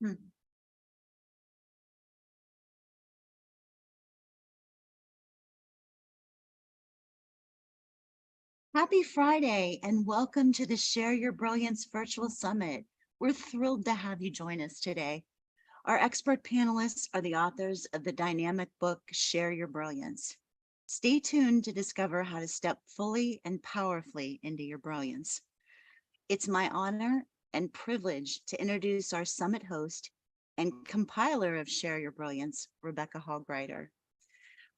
Hmm. Happy Friday and welcome to the Share Your Brilliance Virtual Summit. We're thrilled to have you join us today. Our expert panelists are the authors of the dynamic book, Share Your Brilliance. Stay tuned to discover how to step fully and powerfully into your brilliance. It's my honor and privilege to introduce our summit host and compiler of Share Your Brilliance, Rebecca Hallgreiter.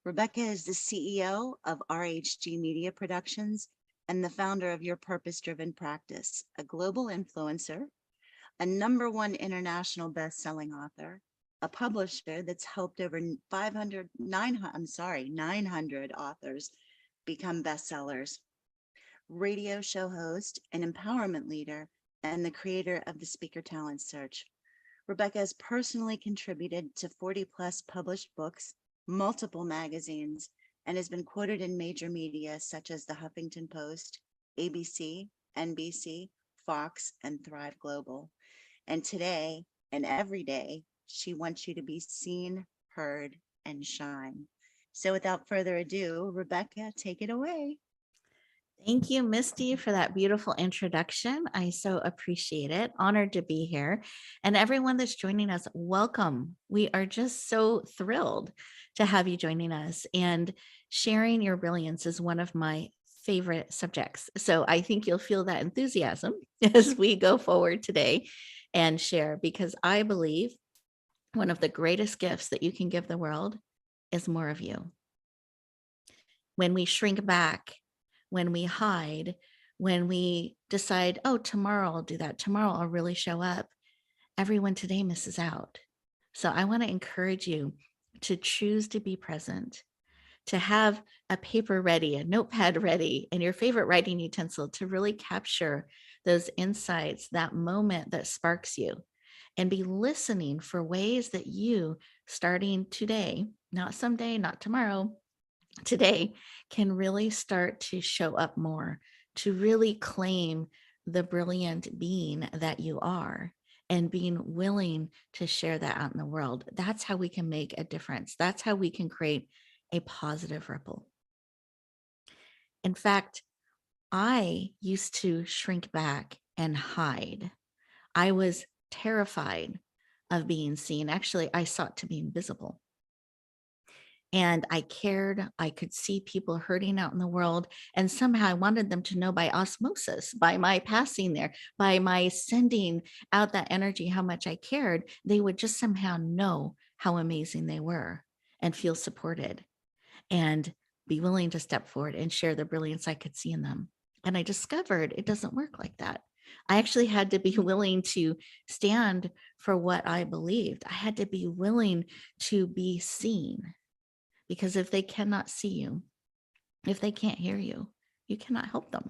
Rebecca is the CEO of RHG Media Productions and the founder of Your Purpose Driven Practice, a global influencer, a #1 international best-selling author, a publisher that's helped over 900 authors become bestsellers, radio show host, an empowerment leader, and the creator of the Speaker Talent Search. Rebecca has personally contributed to 40 plus published books, multiple magazines, and has been quoted in major media such as the Huffington Post, ABC, NBC, Fox, and Thrive Global. And today and every day, she wants you to be seen, heard, and shine. So without further ado, Rebecca, take it away. Thank you, Misty, for that beautiful introduction. I so appreciate it. Honored to be here. And everyone that's joining us, welcome. We are just so thrilled to have you joining us. And sharing your brilliance is one of my favorite subjects. So I think you'll feel that enthusiasm as we go forward today and share, because I believe one of the greatest gifts that you can give the world is more of you. When we shrink back, when we hide, when we decide, oh, tomorrow I'll do that, tomorrow I'll really show up, everyone today misses out. So I want to encourage you to choose to be present, to have a paper ready, a notepad ready, and your favorite writing utensil to really capture those insights, that moment that sparks you, and be listening for ways that you, starting today, not someday, not tomorrow, today, can really start to show up more, to really claim the brilliant being that you are and being willing to share that out in the world. That's how we can make a difference. That's how we can create a positive ripple. In fact, I used to shrink back and hide. I was terrified of being seen. Actually, I sought to be invisible. And I cared. I could see people hurting out in the world. And somehow I wanted them to know by osmosis, by my passing there, by my sending out that energy, how much I cared, they would just somehow know how amazing they were and feel supported and be willing to step forward and share the brilliance I could see in them. And I discovered it doesn't work like that. I actually had to be willing to stand for what I believed. I had to be willing to be seen. Because if they cannot see you, if they can't hear you, you cannot help them.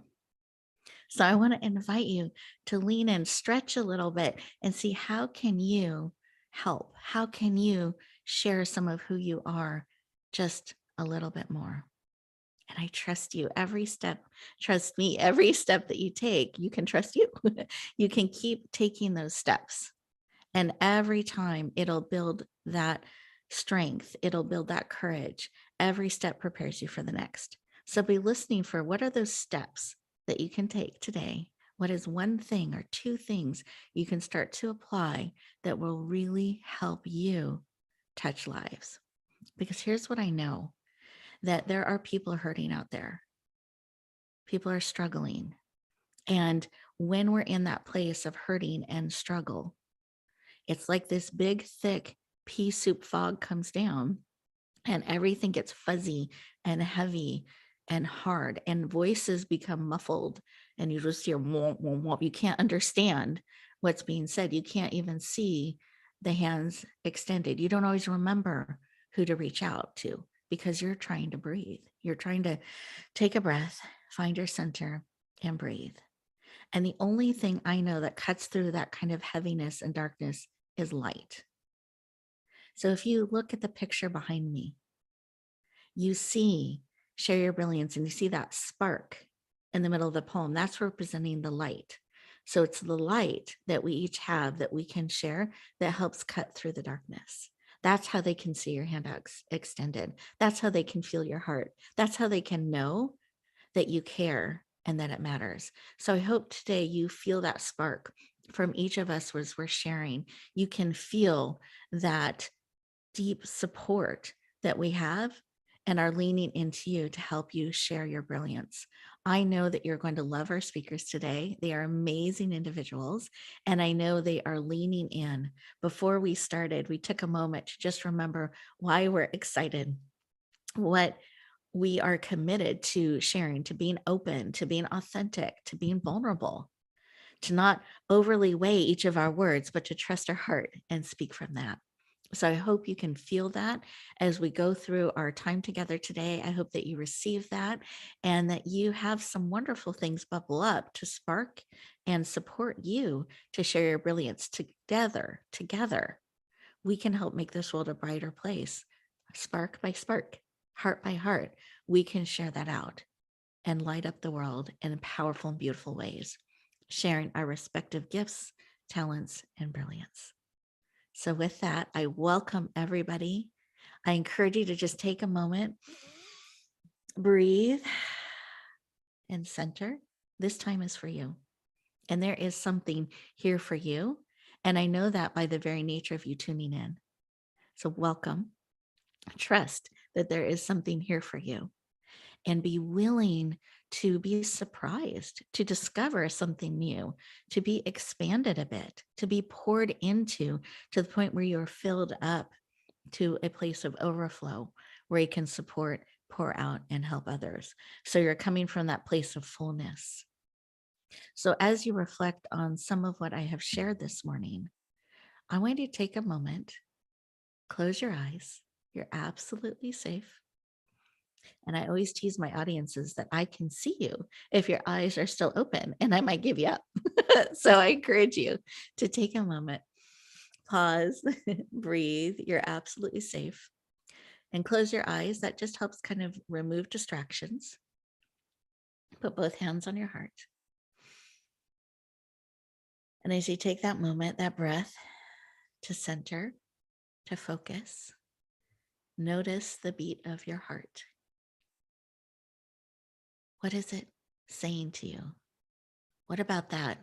So I want to invite you to lean in, stretch a little bit, and see how can you help? How can you share some of who you are just a little bit more? And I trust you every step. Trust me, every step that you take, you can trust you. You can keep taking those steps. And every time it'll build that strength, it'll build that courage. Every step prepares you for the next. So be listening for what are those steps that you can take today? What is one thing or two things you can start to apply that will really help you touch lives? Because here's what I know, that there are people hurting out there. People are struggling. And when we're in that place of hurting and struggle, it's like this big, thick pea soup fog comes down and everything gets fuzzy and heavy and hard and voices become muffled and you just hear womp, womp, womp. You can't understand what's being said. You can't even see the hands extended. You don't always remember who to reach out to because you're trying to breathe. You're trying to take a breath, find your center, and breathe. And the only thing I know that cuts through that kind of heaviness and darkness is light. So if you look at the picture behind me, you see Share Your Brilliance and you see that spark in the middle of the poem. That's representing the light. So it's the light that we each have that we can share that helps cut through the darkness. That's how they can see your hand extended. That's how they can feel your heart. That's how they can know that you care and that it matters. So I hope today you feel that spark from each of us as we're sharing. You can feel that deep support that we have and are leaning into you to help you share your brilliance. I know that you're going to love our speakers today. They are amazing individuals, and I know they are leaning in. Before we started, we took a moment to just remember why we're excited, what we are committed to sharing, to being open, to being authentic, to being vulnerable, to not overly weigh each of our words, but to trust our heart and speak from that. So I hope you can feel that as we go through our time together today. I hope that you receive that and that you have some wonderful things bubble up to spark and support you to share your brilliance together. Together, we can help make this world a brighter place. Spark by spark, heart by heart, we can share that out and light up the world in powerful and beautiful ways, sharing our respective gifts, talents, and brilliance. So, with that, I welcome everybody. I encourage you to just take a moment, breathe, and center. This time is for you. And there is something here for you. And I know that by the very nature of you tuning in. So, welcome. Trust that there is something here for you and be willing to be surprised, to discover something new, to be expanded a bit, to be poured into to the point where you're filled up to a place of overflow where you can support, pour out, and help others. So you're coming from that place of fullness. So as you reflect on some of what I have shared this morning, I want you to take a moment, close your eyes. You're absolutely safe. And I always tease my audiences that I can see you if your eyes are still open and I might give you up. So I encourage you to take a moment, pause, breathe. You're absolutely safe. And close your eyes. That just helps kind of remove distractions. Put both hands on your heart. And as you take that moment, that breath to center, to focus, notice the beat of your heart. What is it saying to you? What about that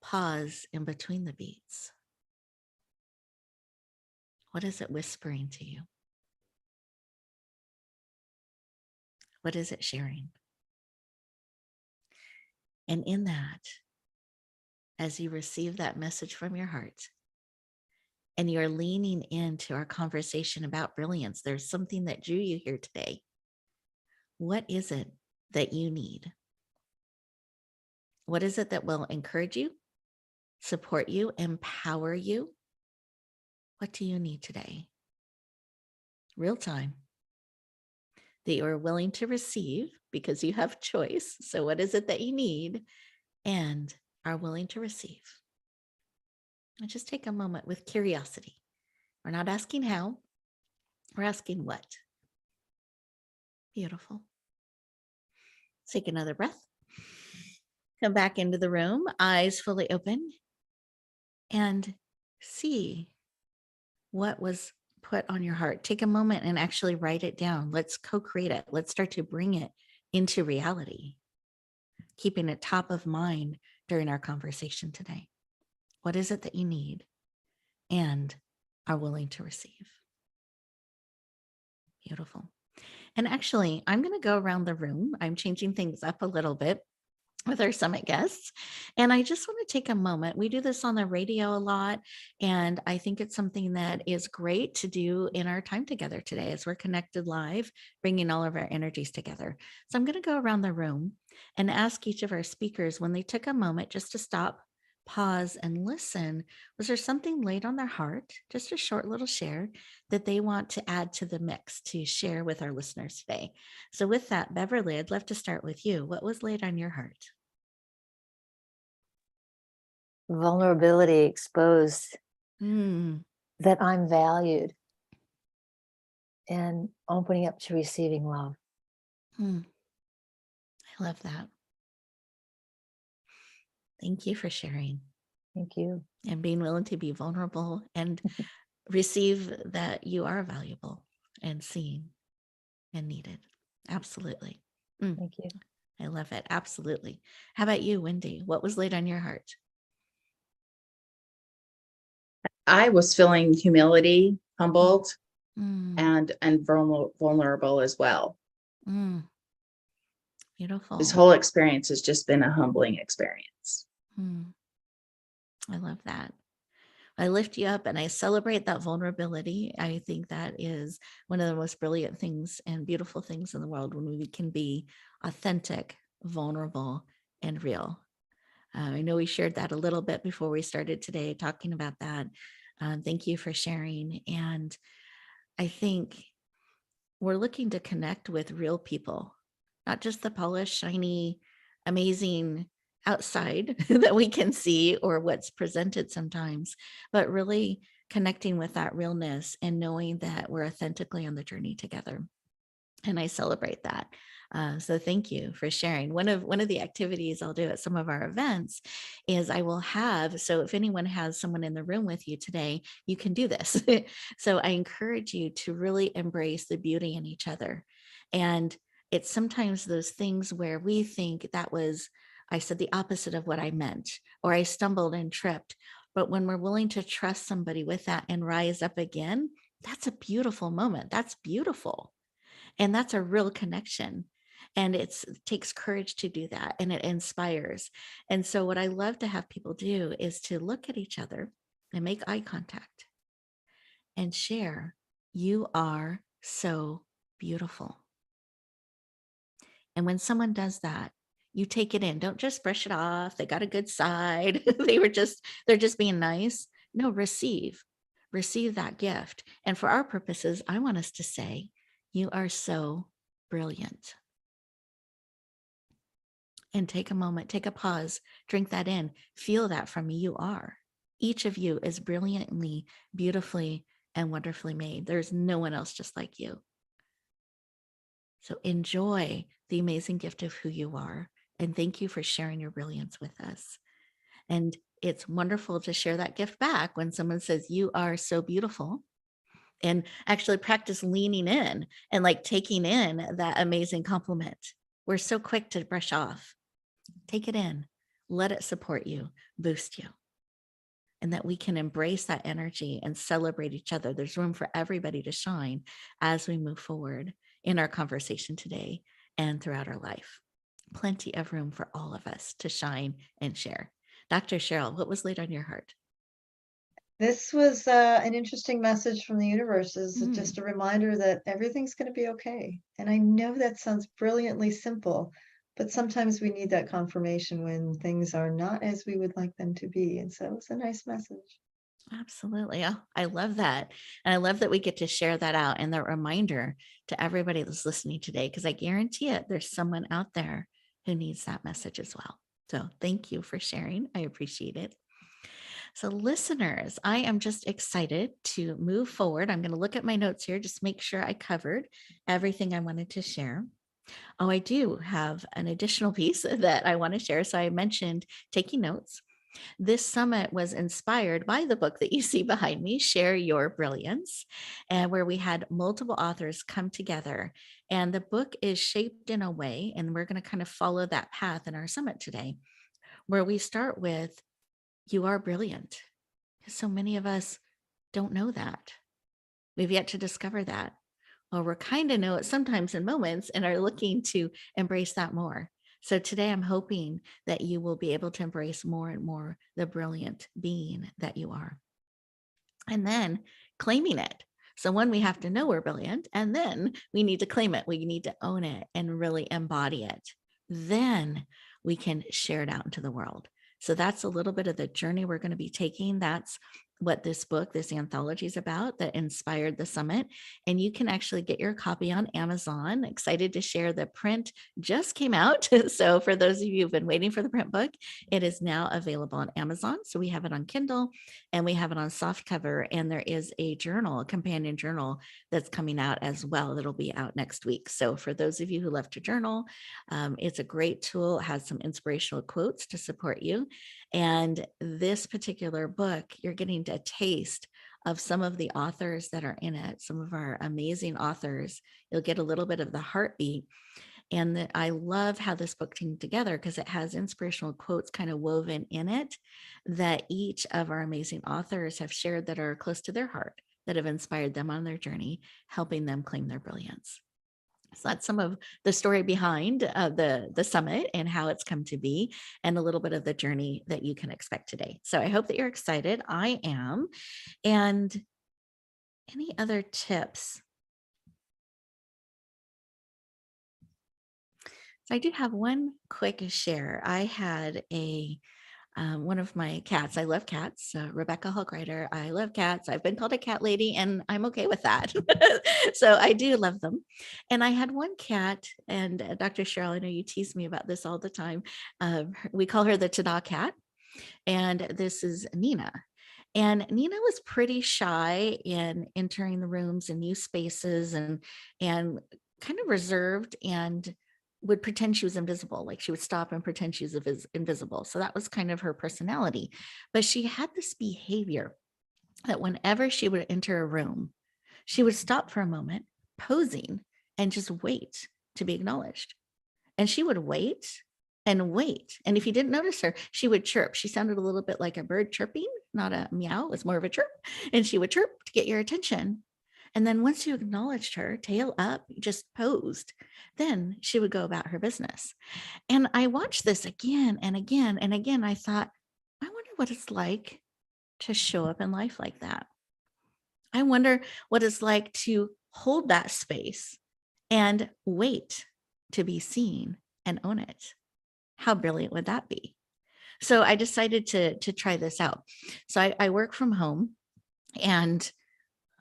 pause in between the beats? What is it whispering to you? What is it sharing? And in that, as you receive that message from your heart and you're leaning into our conversation about brilliance, there's something that drew you here today. What is it that you need? What is it that will encourage you, support you, empower you? What do you need today? Real time that you are willing to receive because you have choice. So, what is it that you need and are willing to receive? And just take a moment with curiosity. We're not asking how, we're asking what. Beautiful. Take another breath. Come back into the room, eyes fully open, and see what was put on your heart. Take a moment and actually write it down. Let's co-create it. Let's start to bring it into reality, keeping it top of mind during our conversation today. What is it that you need and are willing to receive? Beautiful. And actually, I'm going to go around the room. I'm changing things up a little bit with our summit guests. And I just want to take a moment. We do this on the radio a lot. And I think it's something that is great to do in our time together today as we're connected live, bringing all of our energies together. So I'm going to go around the room and ask each of our speakers when they took a moment just to stop, pause, and listen. Was there something laid on their heart, just a short little share that they want to add to the mix to share with our listeners today? So with that, Beverly, I'd love to start with you. What was laid on your heart? Vulnerability exposed, Mm, that I'm valued, and opening up to receiving love. mm, I love that. Thank you for sharing Thank you. and being willing to be vulnerable and receive that you are valuable and seen and needed. Absolutely. Thank you. I love it. Absolutely. How about you, Wendy? What was laid on your heart? I was feeling humility, humbled, Mm, and vulnerable as well. beautiful. This whole experience has just been a humbling experience. I love that. I lift you up and I celebrate that vulnerability. I think that is one of the most brilliant things and beautiful things in the world when we can be authentic, vulnerable, and real. I know we shared that a little bit before we started today talking about that. Thank you for sharing. And I think we're looking to connect with real people, not just the polished, shiny, amazing outside that we can see or what's presented sometimes, but really connecting with that realness and knowing that we're authentically on the journey together. And I celebrate that. So thank you for sharing. One of the activities I'll do at some of our events is I will have, so if anyone has someone in the room with you today, you can do this. So I encourage you to really embrace the beauty in each other. And it's sometimes those things where we think that was, I said the opposite of what I meant, or I stumbled and tripped. But when we're willing to trust somebody with that and rise up again, that's a beautiful moment. That's beautiful. And that's a real connection. And it takes courage to do that, and it inspires. And so what I love to have people do is to look at each other and make eye contact and share, you are so beautiful. And when someone does that, you take it in. Don't just brush it off. They got a good side. They're just being nice. No, receive that gift. And for our purposes, I want us to say, you are so brilliant. And take a moment, take a pause, drink that in, feel that from me. You are. Each of you is brilliantly, beautifully, and wonderfully made. There's no one else just like you. So enjoy the amazing gift of who you are. And thank you for sharing your brilliance with us. And it's wonderful to share that gift back when someone says, you are so beautiful. And actually practice leaning in and like taking in that amazing compliment. We're so quick to brush off. Take it in, let it support you, boost you. And that we can embrace that energy and celebrate each other. There's room for everybody to shine as we move forward in our conversation today and throughout our life. Plenty of room for all of us to shine and share. Dr. Cheryl, what was laid on your heart? This was an interesting message from the universe. Is just a reminder that everything's going to be okay. And I know that sounds brilliantly simple, but sometimes we need that confirmation when things are not as we would like them to be. And so it's a nice message. Absolutely. Oh, I love that. And I love that we get to share that out and the reminder to everybody that's listening today, because I guarantee it, there's someone out there who needs that message as well. So thank you for sharing. I appreciate it. So listeners, I am just excited to move forward. I'm going to look at my notes here, just make sure I covered everything I wanted to share. Oh, I do have an additional piece that I want to share. So I mentioned taking notes. This summit was inspired by the book that you see behind me, Share Your Brilliance, and where we had multiple authors come together. And the book is shaped in a way, and we're going to kind of follow that path in our summit today, where we start with, you are brilliant. Because so many of us don't know that. We've yet to discover that. Well, we're kind of know it sometimes in moments and are looking to embrace that more. So today I'm hoping that you will be able to embrace more and more the brilliant being that you are. And then claiming it. So one, we have to know we're brilliant, and then we need to claim it. We need to own it and really embody it. Then we can share it out into the world. So that's a little bit of the journey we're going to be taking. That's what this book, this anthology is about that inspired the summit. And you can actually get your copy on Amazon. Excited to share, the print just came out. So for those of you who've been waiting for the print book, it is now available on Amazon. So we have it on Kindle and we have it on softcover. And there is a journal, a companion journal that's coming out as well. That'll be out next week. So for those of you who love to journal, it's a great tool. It has some inspirational quotes to support you. And this particular book, you're getting a taste of some of the authors that are in it, some of our amazing authors. You'll get a little bit of the heartbeat. And I love how this book came together because it has inspirational quotes kind of woven in it that each of our amazing authors have shared that are close to their heart, that have inspired them on their journey, helping them claim their brilliance. So that's some of the story behind the summit and how it's come to be, and a little bit of the journey that you can expect today. So I hope that you're excited. I am. And any other tips? So I do have one quick share. I had one of my cats. I love cats. Rebecca Hulkrider. I love cats. I've been called a cat lady and I'm okay with that. So I do love them. And I had one cat, and Dr. Cheryl, I know you tease me about this all the time. We call her the Tada cat. And this is Nina. And Nina was pretty shy in entering the rooms and new spaces, and kind of reserved, and would pretend she was invisible. Like she would stop and pretend she was invisible. So that was kind of her personality. But she had this behavior that whenever she would enter a room, she would stop for a moment, posing, and just wait to be acknowledged. And she would wait and wait. And if you didn't notice her, she would chirp. She sounded a little bit like a bird chirping, not a meow. It was more of a chirp. And she would chirp to get your attention. And then once you acknowledged her, tail up, just posed, then she would go about her business. And I watched this again and again and again. I thought, I wonder what it's like to show up in life like that. I wonder what it's like to hold that space and wait to be seen and own it. How brilliant would that be? So I decided to try this out. So I work from home, and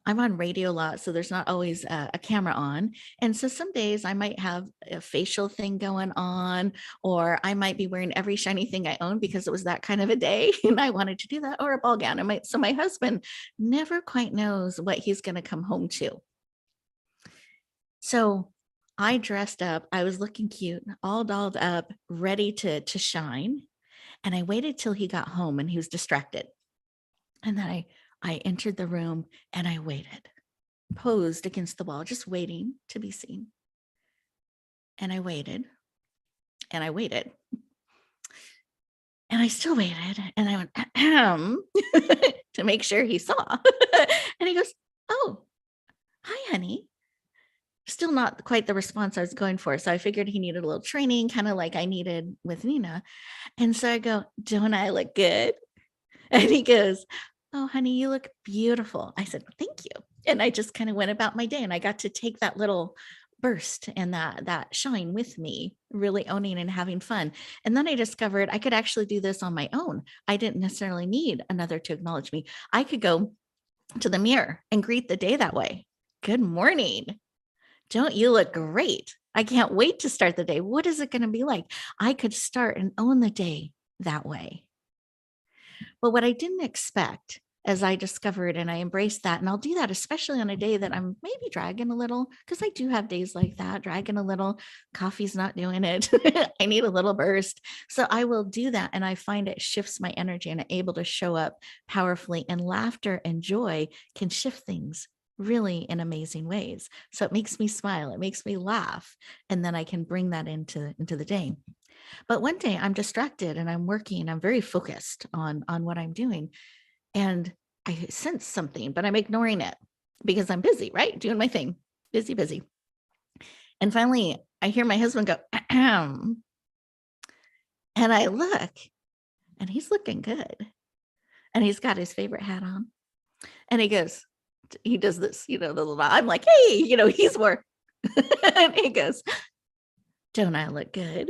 I'm on radio a lot, so there's not always a camera on. And so some days I might have a facial thing going on, or I might be wearing every shiny thing I own because it was that kind of a day and I wanted to do that, or a ball gown. So my husband never quite knows what he's going to come home to. So I dressed up. I was looking cute, all dolled up, ready to shine. And I waited till he got home and he was distracted. And then I entered the room and I waited, posed against the wall, just waiting to be seen. And I waited and I waited. And I still waited. And I went, ahem, to make sure he saw. And he goes, oh, hi, honey. Still not quite the response I was going for. So I figured he needed a little training, kind of like I needed with Nina. And so I go, don't I look good? And he goes, oh, honey, you look beautiful. I said, thank you. And I just kind of went about my day, and I got to take that little burst and that shine with me, really owning and having fun. And then I discovered I could actually do this on my own. I didn't necessarily need another to acknowledge me. I could go to the mirror and greet the day that way. Good morning. Don't you look great? I can't wait to start the day. What is it going to be like? I could start and own the day that way. But what I didn't expect, as I discovered and I embraced that, and I'll do that especially on a day that I'm maybe dragging a little, because I do have days like that, dragging a little, coffee's not doing it. I need a little burst. So I will do that. And I find it shifts my energy, and I'm able to show up powerfully, and laughter and joy can shift things really in amazing ways. So it makes me smile, it makes me laugh, and then I can bring that into the day. But one day I'm distracted and I'm working, I'm very focused on what I'm doing, and I sense something, but I'm ignoring it because I'm busy, right? Doing my thing, busy. And finally I hear my husband go, ahem. And I look, and he's looking good. And he's got his favorite hat on. And he goes, he does this, I'm like, hey, he's more. And he goes, don't I look good?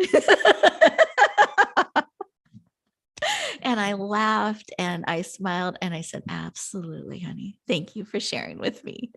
And I laughed and I smiled and I said, absolutely, honey. Thank you for sharing with me.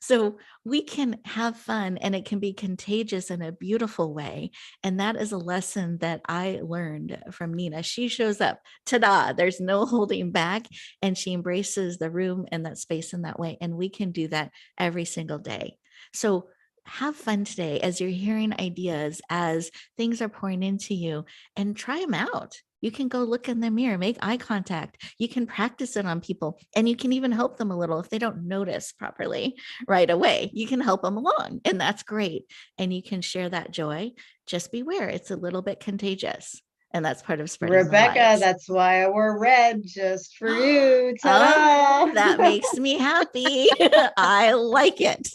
So we can have fun and it can be contagious in a beautiful way. And that is a lesson that I learned from Nina. She shows up, ta-da, there's no holding back. And she embraces the room and that space in that way. And we can do that every single day. So have fun today as you're hearing ideas, as things are pouring into you, and try them out. You can go look in the mirror, make eye contact. You can practice it on people, and you can even help them a little if they don't notice properly right away. You can help them along, and that's great. And you can share that joy. Just beware, it's a little bit contagious. And that's part of spreading the Rebecca, light. that's why I wore red just for you. Oh, Ta-da! that makes me happy. I like it.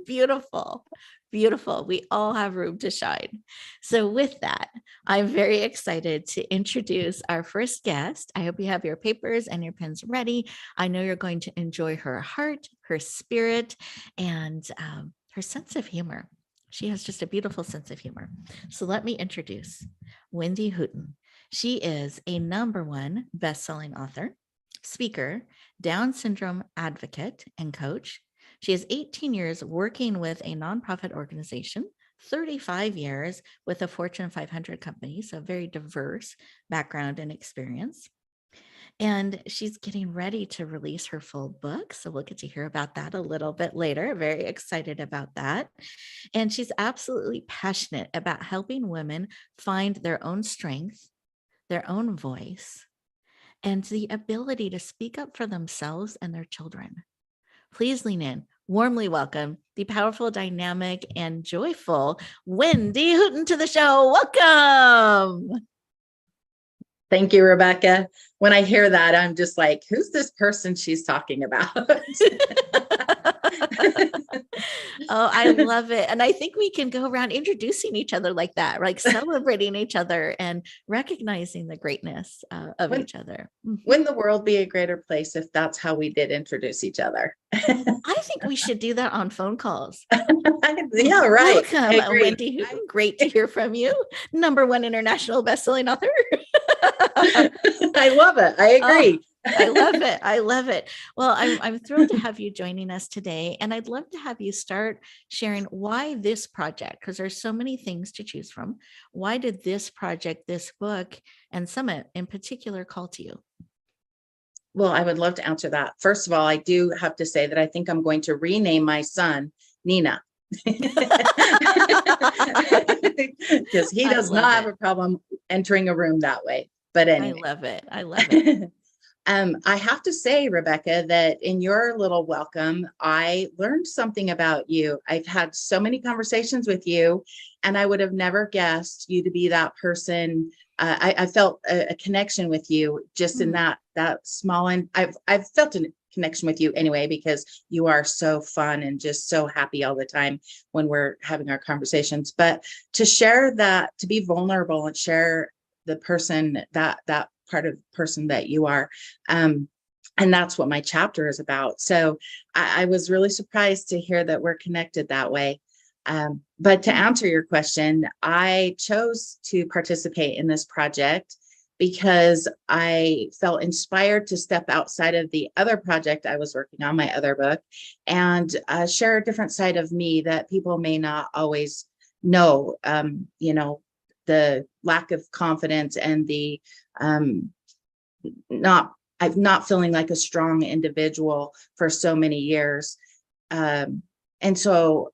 Beautiful. Beautiful. We all have room to shine. So with that, I'm very excited to introduce our first guest. I hope you have your papers and your pens ready. I know you're going to enjoy her heart, her spirit, and her sense of humor. She has just a beautiful sense of humor. So let me introduce Wendy Hooten. She is a #1 best-selling author, speaker, Down syndrome advocate, and coach. She has 18 years working with a nonprofit organization, 35 years with a Fortune 500 company, so very diverse background and experience. And she's getting ready to release her full book. So we'll get to hear about that a little bit later. Very excited about that. And she's absolutely passionate about helping women find their own strength, their own voice, and the ability to speak up for themselves and their children. Please lean in. Warmly welcome the powerful, dynamic, and joyful Wendy Hooten to the show. Welcome. Thank you, Rebecca. When I hear that, I'm just like, who's this person she's talking about? Oh, I love it. And I think we can go around introducing each other like that, like celebrating each other and recognizing the greatness of each other. Wouldn't the world be a greater place if that's how we did introduce each other? I think we should do that on phone calls. Yeah, right. Welcome, Wendy Hooten. Great to hear from you. #1 international bestselling author. I love it. I agree. I love it. I love it. Well, I'm thrilled to have you joining us today. And I'd love to have you start sharing why this project, because there's so many things to choose from. Why did this project, this book, and Summit in particular call to you? Well, I would love to answer that. First of all, I do have to say that I think I'm going to rename my son Nina. Because he does not have a problem entering a room that way. But anyway. I love it. I love it. I have to say, Rebecca, that in your little welcome, I learned something about you. I've had so many conversations with you, and I would have never guessed you to be that person. I felt a connection with you just in that small, and I've felt a connection with you anyway, because you are so fun and just so happy all the time when we're having our conversations. But to share that, to be vulnerable and share the person, that part of person that you are, and that's what my chapter is about. So I was really surprised to hear that we're connected that way. But to answer your question, I chose to participate in this project because I felt inspired to step outside of the other project I was working on, my other book, and share a different side of me that people may not always know. The lack of confidence and the not feeling like a strong individual for so many years. And so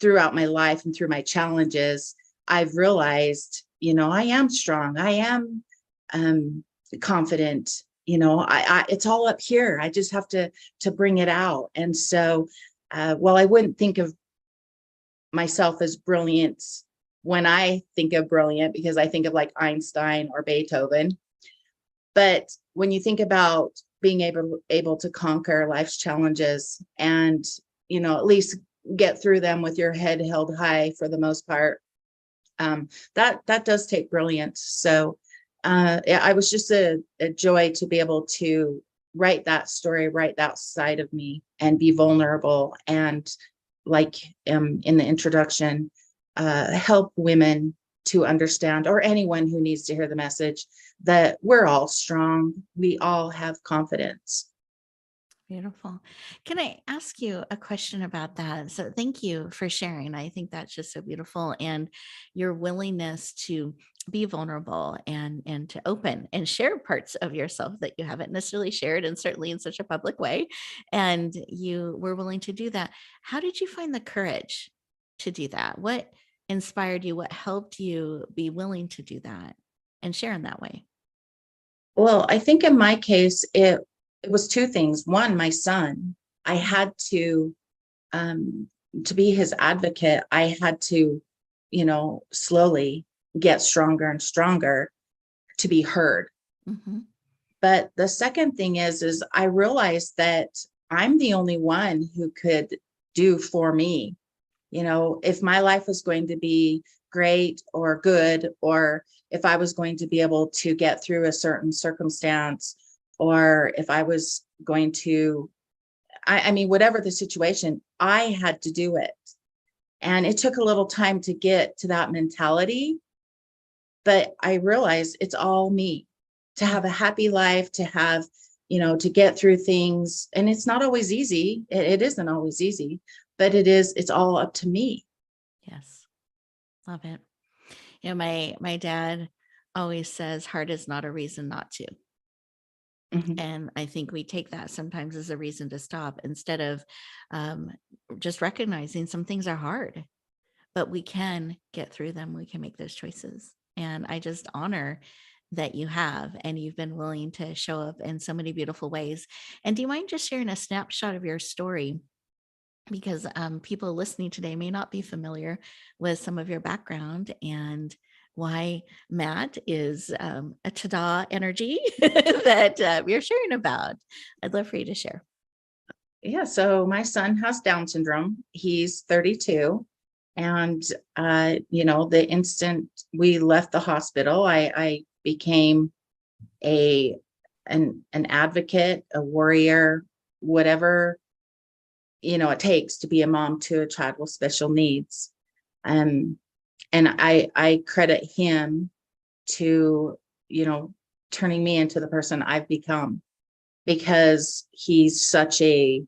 throughout my life and through my challenges, I've realized, I am strong. I am confident. It's all up here. I just have to bring it out. And so, while I wouldn't think of myself as brilliant when I think of brilliant, because I think of like Einstein or Beethoven. But when you think about being able to conquer life's challenges and, at least get through them with your head held high for the most part, that does take brilliance. So I was just a joy to be able to write that story, write that side of me, and be vulnerable. And like in the introduction, help women to understand, or anyone who needs to hear the message, that we're all strong. We all have confidence. Beautiful. Can I ask you a question about that? So thank you for sharing. I think that's just so beautiful, and your willingness to be vulnerable and to open and share parts of yourself that you haven't necessarily shared, and certainly in such a public way. And you were willing to do that. How did you find the courage to do that? What inspired you? What helped you be willing to do that and share in that way? Well, I think in my case, it was two things. One, my son, I had um, to be his advocate. I had to, slowly get stronger and stronger to be heard. Mhm. But the second thing is I realized that I'm the only one who could do for me. If my life was going to be great or good, or if I was going to be able to get through a certain circumstance, or if I was going to, I mean, whatever the situation, I had to do it. And it took a little time to get to that mentality, but I realized it's all me to have a happy life, to have, to get through things. And it's not always easy. It isn't always easy, but it's all up to me. Yes. Love it. My dad always says hard is not a reason not to. Mhm. And I think we take that sometimes as a reason to stop, instead of um, just recognizing some things are hard, but we can get through them. We can make those choices. And I just honor that you have, and you've been willing to show up in so many beautiful ways. And do you mind just sharing a snapshot of your story? Because people listening today may not be familiar with some of your background and why Matt is a ta-da energy that you're sharing about. I'd love for you to share. Yeah. So my son has Down syndrome. He's 32. And, the instant we left the hospital, I became an advocate, a warrior, whatever, it takes to be a mom to a child with special needs. Um, and I credit him to, turning me into the person I've become, because he's just a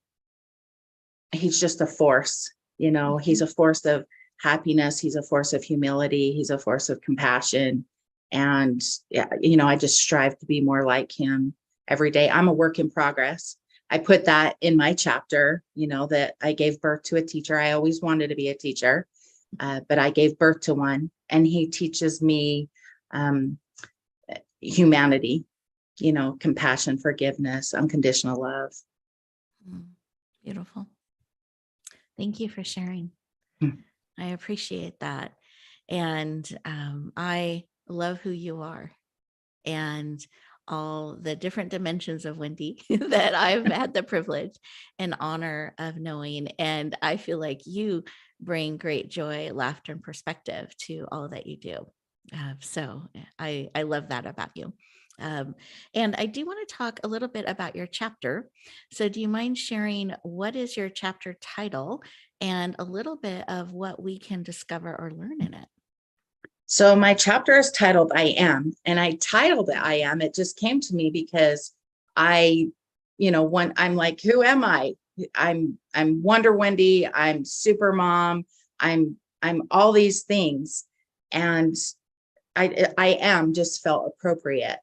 force. He's a force of happiness. He's a force of humility. He's a force of compassion. And, yeah, I just strive to be more like him every day. I'm a work in progress. I put that in my chapter, that I gave birth to a teacher. I always wanted to be a teacher, but I gave birth to one, and he teaches me humanity, compassion, forgiveness, unconditional love. Beautiful. Thank you for sharing. Mm. I appreciate that. And I love who you are and all the different dimensions of Wendy that I've had the privilege and honor of knowing. And I feel like you bring great joy, laughter, and perspective to all that you do. So I love that about you. And I do want to talk a little bit about your chapter. So do you mind sharing what is your chapter title and a little bit of what we can discover or learn in it? So my chapter is titled I Am, and I titled it I Am. It just came to me because when I'm like, who am I? I'm Wonder Wendy. I'm Super Mom. I'm all these things. And I am just felt appropriate.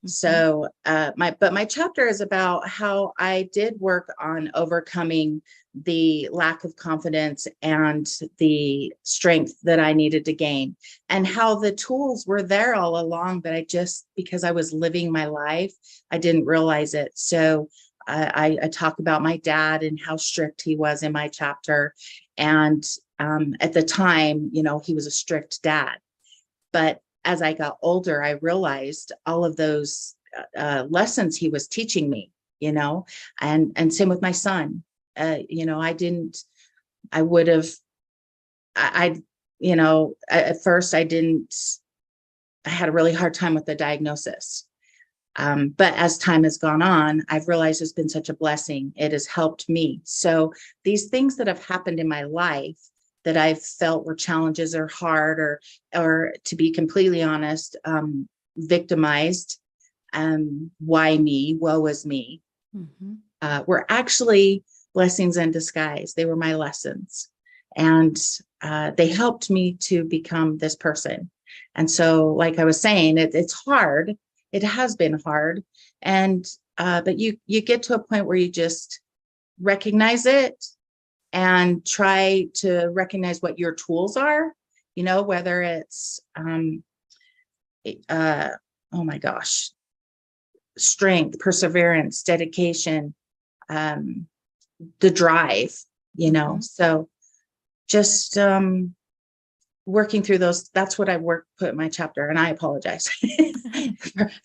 So my chapter is about how I did work on overcoming the lack of confidence and the strength that I needed to gain, and how the tools were there all along, but because I was living my life, I didn't realize it. So I talk about my dad and how strict he was in my chapter. And at the time, he was a strict dad. But as I got older, I realized all of those lessons he was teaching me, and same with my son. I at first I had a really hard time with the diagnosis. But as time has gone on, I've realized it's been such a blessing. It has helped me. So these things that have happened in my life that I've felt were challenges or hard, or to be completely honest, victimized. Why me? Woe is me. Were actually blessings in disguise. They were my lessons, and they helped me to become this person. And so, like I was saying, it's hard. It has been hard, and but you get to a point where you just recognize it and try to recognize what your tools are. You know, whether it's oh my gosh, strength, perseverance, dedication, the drive, you know. So just working through those, that's what I put in my chapter. And I apologize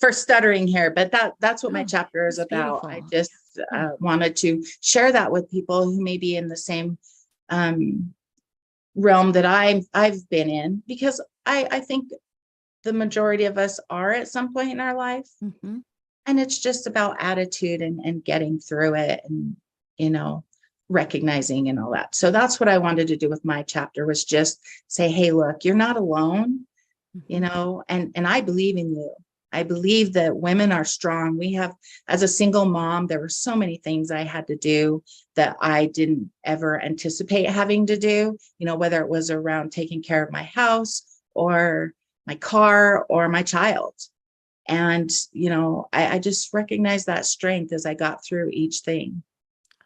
for stuttering here, but that's what my chapter is about. Beautiful. I just wanted to share that with people who may be in the same realm that I've been in, because I think the majority of us are at some point in our life. And it's just about attitude and getting through it, and, you know, recognizing and all that. So that's what I wanted to do with my chapter, was just say, hey, look, you're not alone, you know, and I believe in you. I believe that women are strong. We have, as a single mom, there were so many things I had to do that I didn't ever anticipate having to do, you know, whether it was around taking care of my house or my car or my child. And, you know, I just recognized that strength as I got through each thing.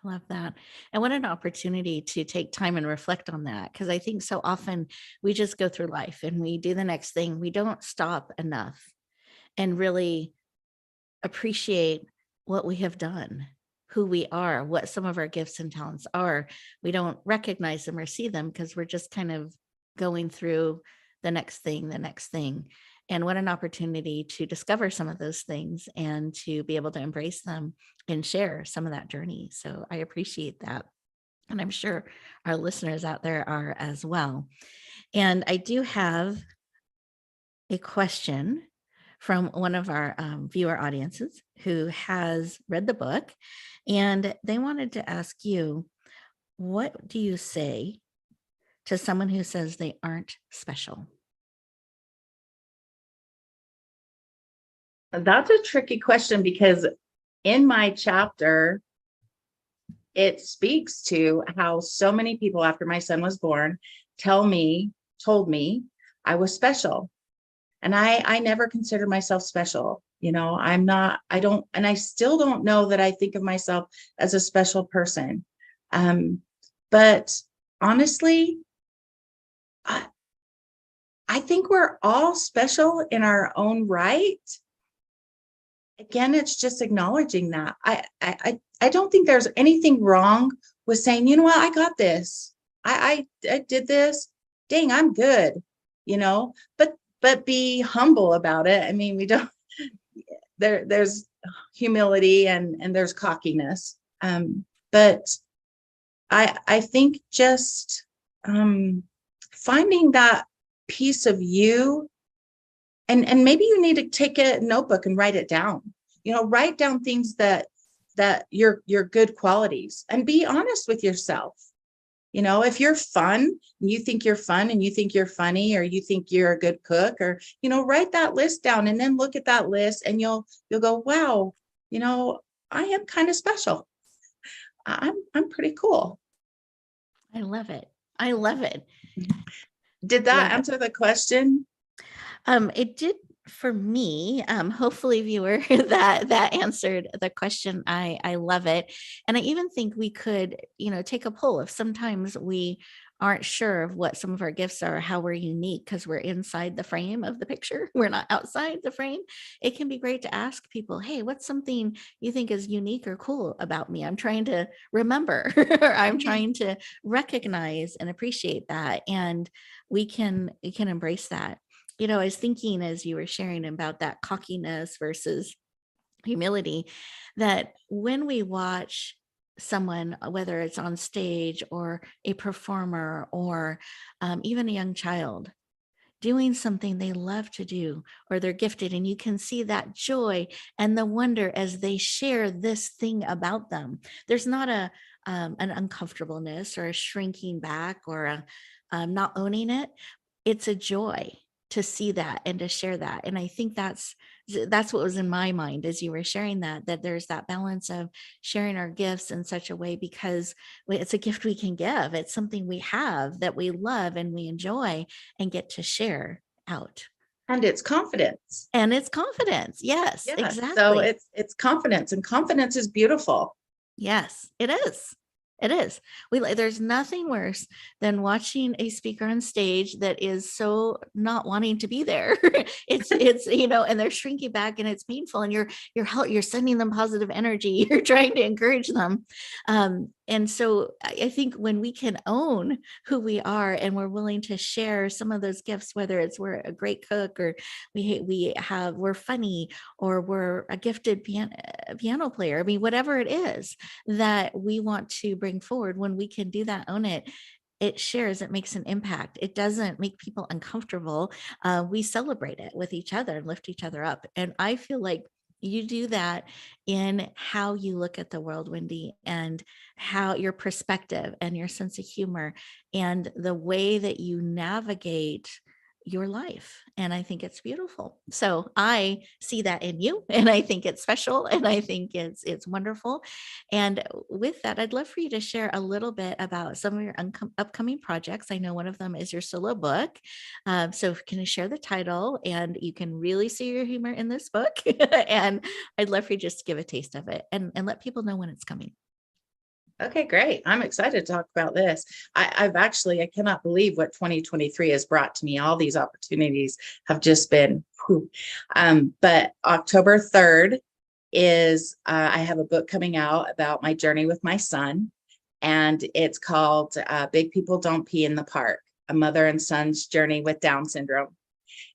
Love that. And what an opportunity to take time and reflect on that. Because I think so often we just go through life and we do the next thing. We don't stop enough and really appreciate what we have done, who we are, what some of our gifts and talents are. We don't recognize them or see them because we're just kind of going through the next thing, the next thing. And what an opportunity to discover some of those things and to be able to embrace them and share some of that journey. So I appreciate that. And I'm sure our listeners out there are as well. And I do have a question from one of our viewer audiences who has read the book, and they wanted to ask you, what do you say to someone who says they aren't special? That's a tricky question, because in my chapter, it speaks to how so many people after my son was born told me I was special. And I never considered myself special. You know, and I still don't know that I think of myself as a special person. But honestly, I think we're all special in our own right. Again, it's just acknowledging that. I don't think there's anything wrong with saying, you know what, I got this. I did this. Dang, I'm good. You know, but be humble about it. I mean, we don't. There's humility and there's cockiness. But I think just finding that piece of you. And maybe you need to take a notebook and write it down. You know, write down things that your good qualities, and be honest with yourself. You know, if you're fun, and you think you're fun, and you think you're funny, or you think you're a good cook, or, you know, write that list down and then look at that list and you'll go, wow, you know, I am kind of special. I'm pretty cool. I love it. I love it. Did that answer the question? It did for me. Hopefully, viewer, that answered the question. I love it. And I even think we could, you know, take a poll if sometimes we aren't sure of what some of our gifts are, how we're unique because we're inside the frame of the picture. We're not outside the frame. It can be great to ask people, hey, what's something you think is unique or cool about me? I'm trying to remember, or I'm trying to recognize and appreciate that. And we can embrace that. You know, I was thinking as you were sharing about that cockiness versus humility, that when we watch someone, whether it's on stage or a performer or even a young child, doing something they love to do or they're gifted, and you can see that joy and the wonder as they share this thing about them. There's not an uncomfortableness or a shrinking back or not owning it, it's a joy to see that and to share that. And I think that's what was in my mind as you were sharing that there's that balance of sharing our gifts in such a way, because it's a gift we can give. It's something we have that we love and we enjoy and get to share out. And it's confidence. And it's confidence. Yes, Yeah. exactly. So it's confidence, and confidence is beautiful. Yes, it is. It is. There's nothing worse than watching a speaker on stage that is so not wanting to be there. it's and they're shrinking back and it's painful, and you're sending them positive energy. You're trying to encourage them. And so I think when we can own who we are and we're willing to share some of those gifts, whether it's we're a great cook, or we're funny, or we're a gifted piano player, I mean, whatever it is that we want to bring forward, when we can do that, own it, it shares, it makes an impact. It doesn't make people uncomfortable. We celebrate it with each other and lift each other up. And I feel like you do that in how you look at the world, Wendy, and how your perspective and your sense of humor and the way that you navigate your life. And I think it's beautiful. So I see that in you, and I think it's special, and I think it's wonderful. And with that, I'd love for you to share a little bit about some of your upcoming projects. I know one of them is your solo book. So can you share the title? And you can really see your humor in this book. And I'd love for you just to give a taste of it and let people know when it's coming. Okay, great. I'm excited to talk about this. I cannot believe what 2023 has brought to me. All these opportunities have just been, whew. But October 3rd is, I have a book coming out about my journey with my son, and it's called Big People Don't Pee in the Park, a mother and son's journey with Down syndrome.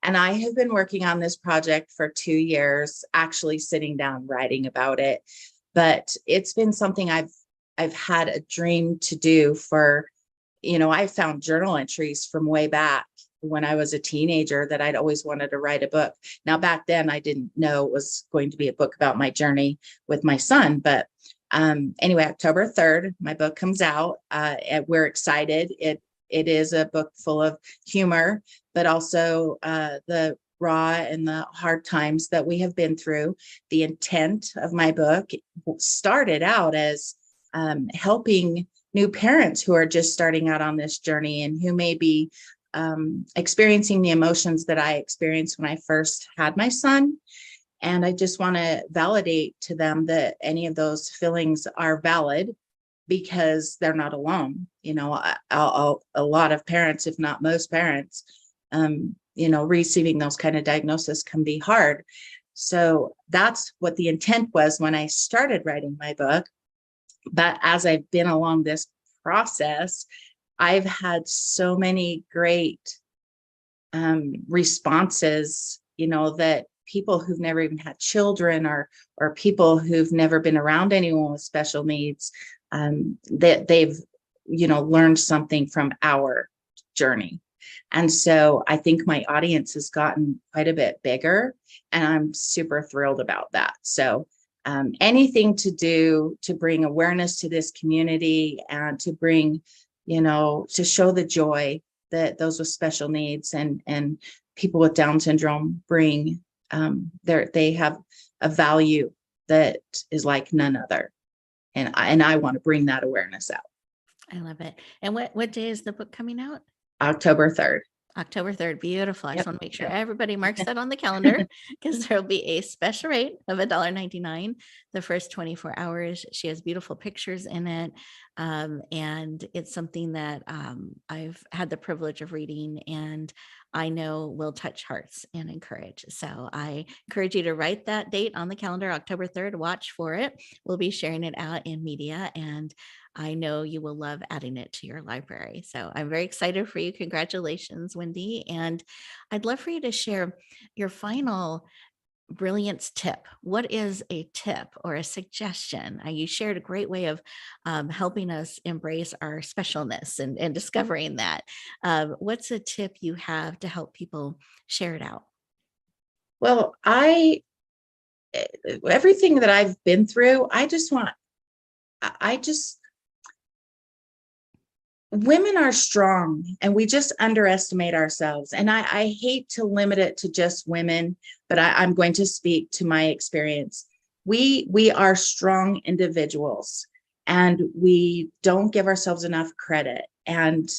And I have been working on this project for 2 years, actually sitting down, writing about it. But it's been something I've had a dream to do for, I found journal entries from way back when I was a teenager that I'd always wanted to write a book. Now, back then I didn't know it was going to be a book about my journey with my son. But anyway, October 3rd, my book comes out. And we're excited. It is a book full of humor, but also the raw and the hard times that we have been through. The intent of my book started out as helping new parents who are just starting out on this journey and who may be experiencing the emotions that I experienced when I first had my son. And I just want to validate to them that any of those feelings are valid, because they're not alone. A lot of parents, if not most parents, receiving those kind of diagnoses can be hard. So that's what the intent was when I started writing my book. But as I've been along this process, I've had so many great responses, that people who've never even had children, or people who've never been around anyone with special needs, that they've, learned something from our journey. And so I think my audience has gotten quite a bit bigger, and I'm super thrilled about that. So anything to do to bring awareness to this community and to bring, to show the joy that those with special needs and people with Down syndrome bring. They have a value that is like none other. And I want to bring that awareness out. I love it. And what day is the book coming out? October 3rd. October 3rd. Beautiful. I Yep. just want to make sure everybody marks that on the calendar, because there'll be a special rate of $1.99 the first 24 hours. She has beautiful pictures in it. And it's something that I've had the privilege of reading, and I know will touch hearts and encourage. So I encourage you to write that date on the calendar, October 3rd. Watch for it. We'll be sharing it out in media, and I know you will love adding it to your library. So I'm very excited for you. Congratulations, Wendy. And I'd love for you to share your final Brilliance tip. What is a tip or a suggestion? You shared a great way of helping us embrace our specialness and discovering that. What's a tip you have to help people share it out? Well, everything that I've been through, women are strong and we just underestimate ourselves. And I hate to limit it to just women, but I'm going to speak to my experience. We are strong individuals and we don't give ourselves enough credit. And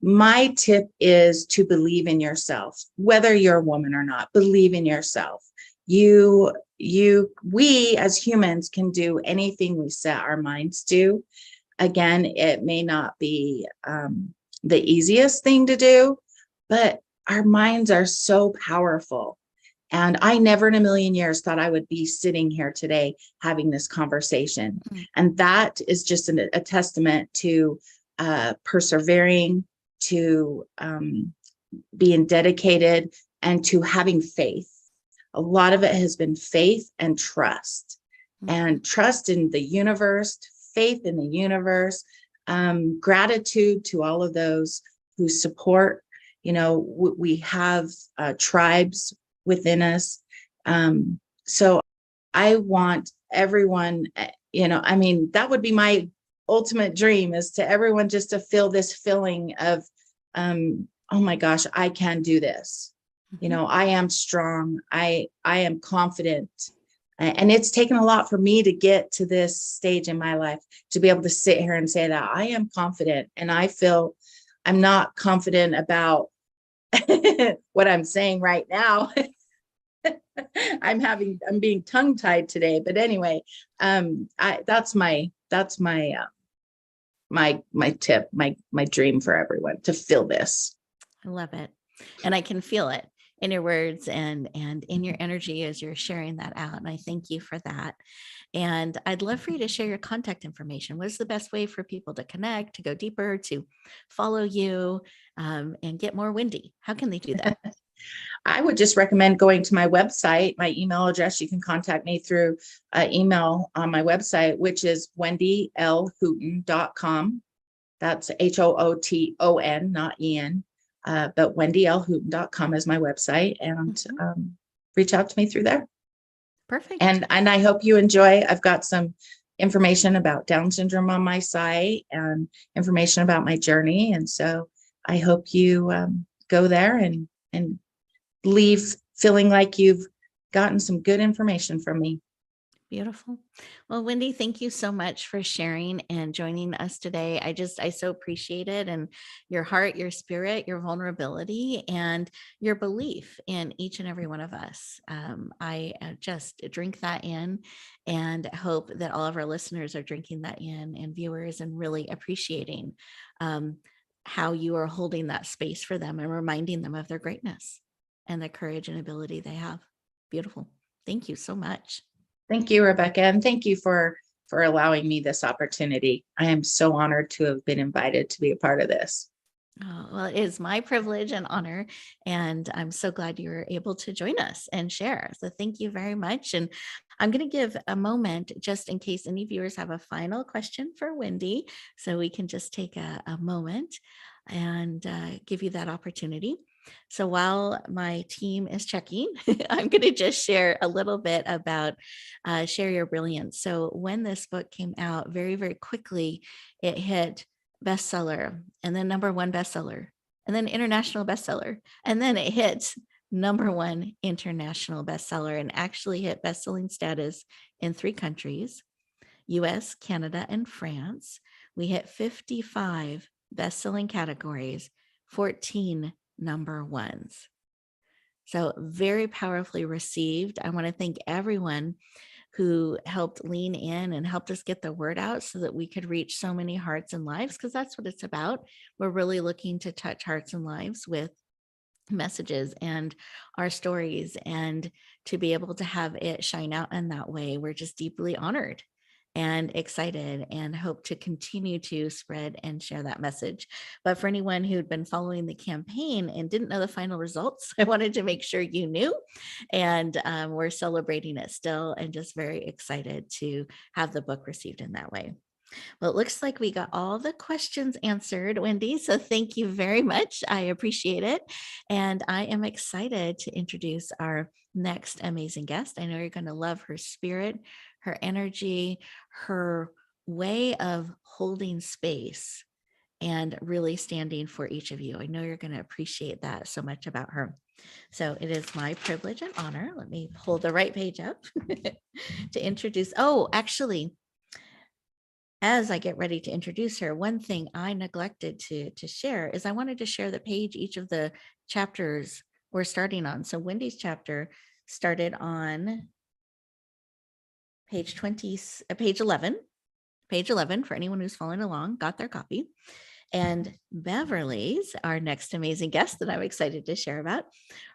my tip is to believe in yourself, whether you're a woman or not. Believe in yourself. We as humans can do anything we set our minds to. Again, it may not be the easiest thing to do, but our minds are so powerful. And I never in a million years thought I would be sitting here today having this conversation. And that is just a testament to persevering, to being dedicated, and to having faith. A lot of it has been faith and trust, and trust in the universe, faith in the universe, gratitude to all of those who support. You know, we have tribes within us. So I want everyone, you know, I mean, that would be my ultimate dream, is to everyone just to feel this feeling of, oh my gosh, I can do this. You know, I am strong. I am confident. And it's taken a lot for me to get to this stage in my life, to be able to sit here and say that I am confident. And I feel I'm not confident about what I'm saying right now. I'm being tongue tied today, but anyway, that's my tip, my dream for everyone, to feel this. I love it. And I can feel it in your words and in your energy as you're sharing that out. And I thank you for that. And I'd love for you to share your contact information. What is the best way for people to connect, to go deeper, to follow you, and get more Wendy? How can they do that? I would just recommend going to my website, my email address. You can contact me through email on my website, which is wendylhooten.com. That's HOOTON, not EN. But wendylhooten.com is my website, and reach out to me through there. Perfect. And I hope you enjoy. I've got some information about Down syndrome on my site and information about my journey. And so I hope you go there and leave feeling like you've gotten some good information from me. Beautiful. Well, Wendy, thank you so much for sharing and joining us today. I so appreciate it, and your heart, your spirit, your vulnerability, and your belief in each and every one of us. I just drink that in, and hope that all of our listeners are drinking that in, and viewers, and really appreciating how you are holding that space for them and reminding them of their greatness and the courage and ability they have. Beautiful. Thank you so much. Thank you, Rebecca, and thank you for allowing me this opportunity. I am so honored to have been invited to be a part of this. Oh, well, it is my privilege and honor, and I'm so glad you were able to join us and share. So thank you very much. And I'm going to give a moment just in case any viewers have a final question for Wendy, so we can just take a moment and give you that opportunity. So while my team is checking, I'm going to just share a little bit about Share Your Brilliance. So when this book came out, very, very quickly, it hit bestseller, and then #1 bestseller, and then international bestseller. And then it hit #1 international bestseller, and actually hit bestselling status in 3 countries, US, Canada, and France. We hit 55 bestselling categories, 14 #1s. So very powerfully received. I want to thank everyone who helped lean in and helped us get the word out so that we could reach so many hearts and lives, because that's what it's about. We're really looking to touch hearts and lives with messages and our stories, and to be able to have it shine out in that way. We're just deeply honored and excited, and hope to continue to spread and share that message. But for anyone who'd been following the campaign and didn't know the final results, I wanted to make sure you knew. And we're celebrating it still, and just very excited to have the book received in that way. Well, it looks like we got all the questions answered, Wendy. So thank you very much. I appreciate it. And I am excited to introduce our next amazing guest. I know you're going to love her spirit, her energy, her way of holding space and really standing for each of you. I know you're going to appreciate that so much about her. So it is my privilege and honor. Let me pull the right page up to introduce. Oh, actually, as I get ready to introduce her, one thing I neglected to share is I wanted to share the page each of the chapters we're starting on. So Wendy's chapter started on page 20, page 11. Page 11 for anyone who's following along, got their copy. And Beverly's, our next amazing guest that I'm excited to share about,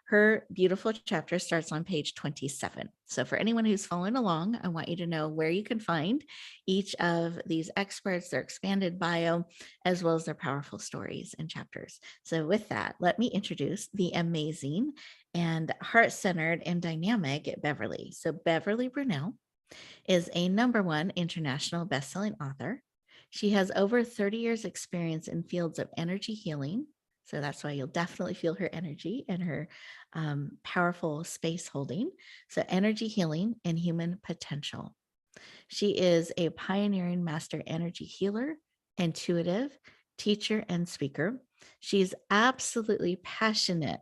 her beautiful chapter starts on page 27. So for anyone who's following along, I want you to know where you can find each of these experts, their expanded bio, as well as their powerful stories and chapters. So with that, let me introduce the amazing and heart-centered and dynamic Beverly. So Beverly Brunel is a #1 international best-selling author. She has over 30 years experience in fields of energy healing. So that's why you'll definitely feel her energy and her powerful space holding. So energy healing and human potential. She is a pioneering master energy healer, intuitive, teacher, and speaker. She's absolutely passionate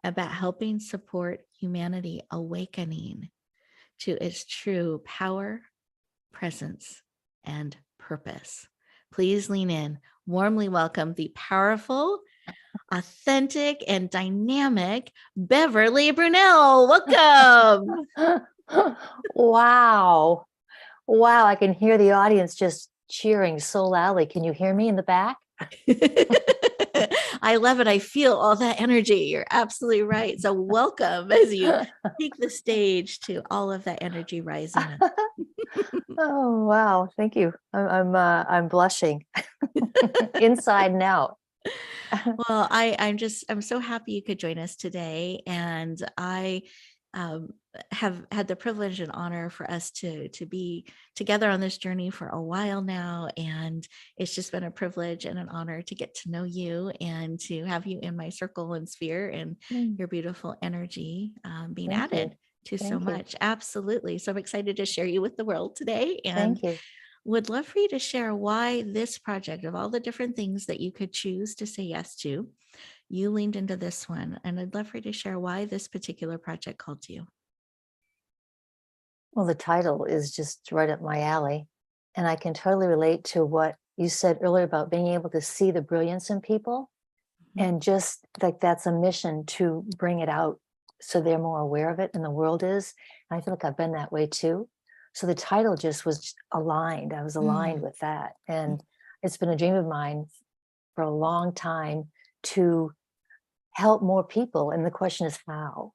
about helping support humanity awakening to its true power, presence, and purpose. Please lean in. Warmly welcome the powerful, authentic, and dynamic Beverly Brunel. Welcome. Wow. Wow. I can hear the audience just cheering so loudly. Can you hear me in the back? I love it. I feel all that energy. You're absolutely right. So welcome as you take the stage to all of that energy rising up. Oh, wow. Thank you. I'm blushing inside and out. Well, I'm so happy you could join us today. And I have had the privilege and honor for us to be together on this journey for a while now. And it's just been a privilege and an honor to get to know you and to have you in my circle and sphere and Mm, your beautiful energy being Thank you. added to so Thank you. much. Absolutely. So I'm excited to share you with the world today. And Thank you. would love for you to share why this project, of all the different things that you could choose to say yes to, you leaned into this one. And I'd love for you to share why this particular project called to you. Well, the title is just right up my alley. And I can totally relate to what you said earlier about being able to see the brilliance in people. Mhm. And just like that's a mission to bring it out so they're more aware of it and the world is. And I feel like I've been that way too. So the title just was aligned. I was aligned with that. And it's been a dream of mine for a long time to help more people. And the question is how?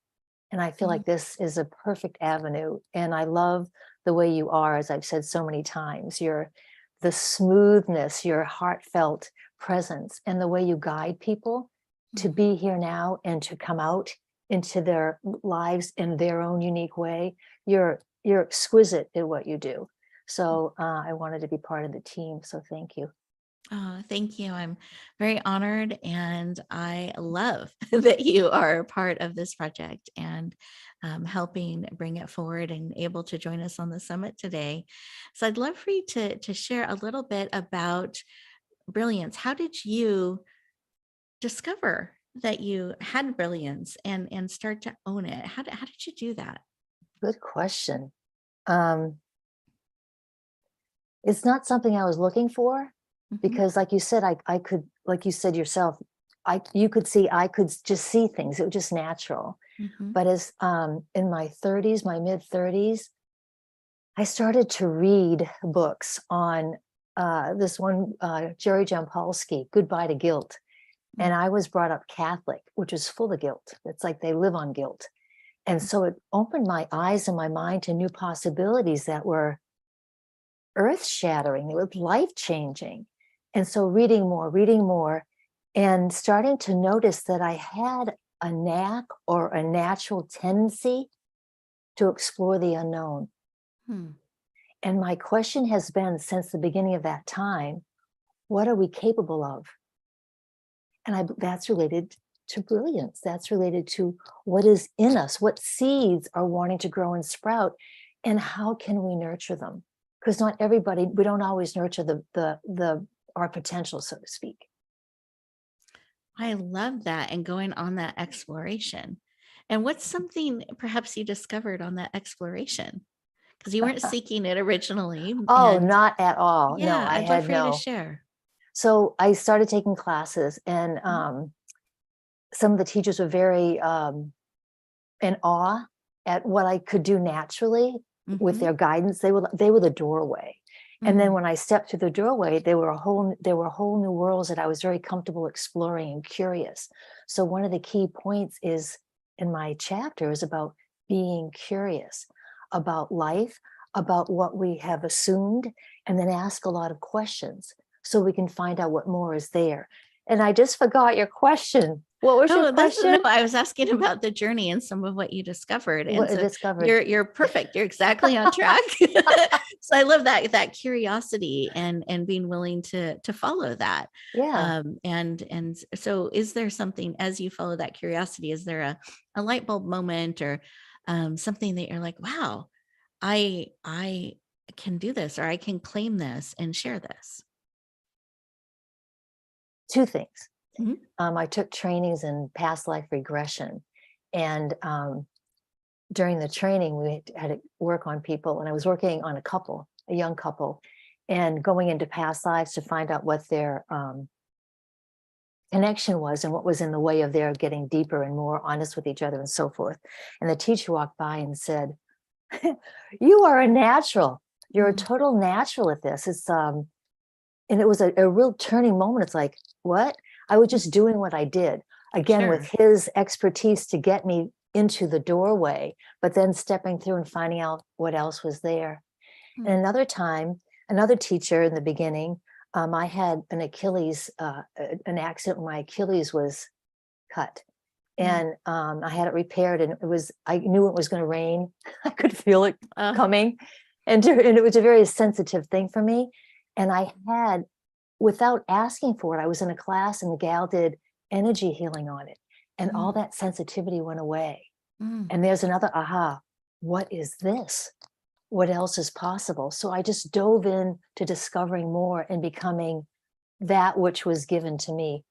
And I feel like this is a perfect avenue. And I love the way you are, as I've said so many times, the smoothness, your heartfelt presence, and the way you guide people to be here now and to come out into their lives in their own unique way. You're exquisite at what you do. So I wanted to be part of the team. So thank you. Oh, thank you. I'm very honored, and I love that you are a part of this project and helping bring it forward and able to join us on the summit today. So I'd love for you to share a little bit about Brilliance. How did you discover that you had brilliance and start to own it? How did you do that? Good question. It's not something I was looking for. Because like you said, I could, like you said yourself, you could see, I could just see things. It was just natural. But as in my 30s, my mid 30s, I started to read books on this one, Jerry Jampolsky, Goodbye to Guilt. And I was brought up Catholic, which is full of guilt. It's like they live on guilt. And so it opened my eyes and my mind to new possibilities that were earth shattering. It was life changing. And so reading more, and starting to notice that I had a knack or a natural tendency to explore the unknown. And my question has been since the beginning of that time, what are we capable of? And that's related to brilliance. That's related to what is in us, what seeds are wanting to grow and sprout, and how can we nurture them? Because not everybody, we don't always nurture our potential, so to speak. I love that, and going on that exploration. And what's something perhaps you discovered on that exploration? Because you weren't seeking it originally. Oh, And not at all. No, yeah, I I'd love had for you to no. share. So I started taking classes, and Mhm. some of the teachers were very in awe at what I could do naturally with Mhm. their guidance. They were the doorway. And then Mm. when I stepped through the doorway, there were whole new worlds that I was very comfortable exploring and curious. So one of the key points is in my chapter is about being curious about life, about what we have assumed, and then ask a lot of questions so we can find out what more is there. And I just forgot your question. What was your Oh, that's no, question? I was asking about the journey and some of what you discovered. And What I so discovered. you're perfect. You're exactly on track. So I love that curiosity and being willing to follow that. Yeah. And so is there something as you follow that curiosity, is there a light bulb moment or something that you're like, wow, I can do this, or I can claim this and share this? Two things. Mhm. I took trainings in past life regression, and during the training, we had to work on people, and I was working on a young couple, and going into past lives to find out what their connection was and what was in the way of their getting deeper and more honest with each other and so forth. And the teacher walked by and said, "You are a natural. You're a Mm. total natural at this." It's and it was a real turning moment. It's like, what? I was just doing what I did, again, with Sure. his expertise to get me into the doorway, but then stepping through and finding out what else was there. And Mm. another time, another teacher in the beginning, I had an Achilles, an accident where my Achilles was cut. Mm. And I had it repaired, and I knew it was going to rain. I could feel it Uh, coming. And it was a very sensitive thing for me. And I had, without asking for it, I was in a class and the gal did energy healing on it. And all mm, that sensitivity went away. mm. And there's another aha. What is this? What else is possible? So I just dove in to discovering more and becoming that which was given to me.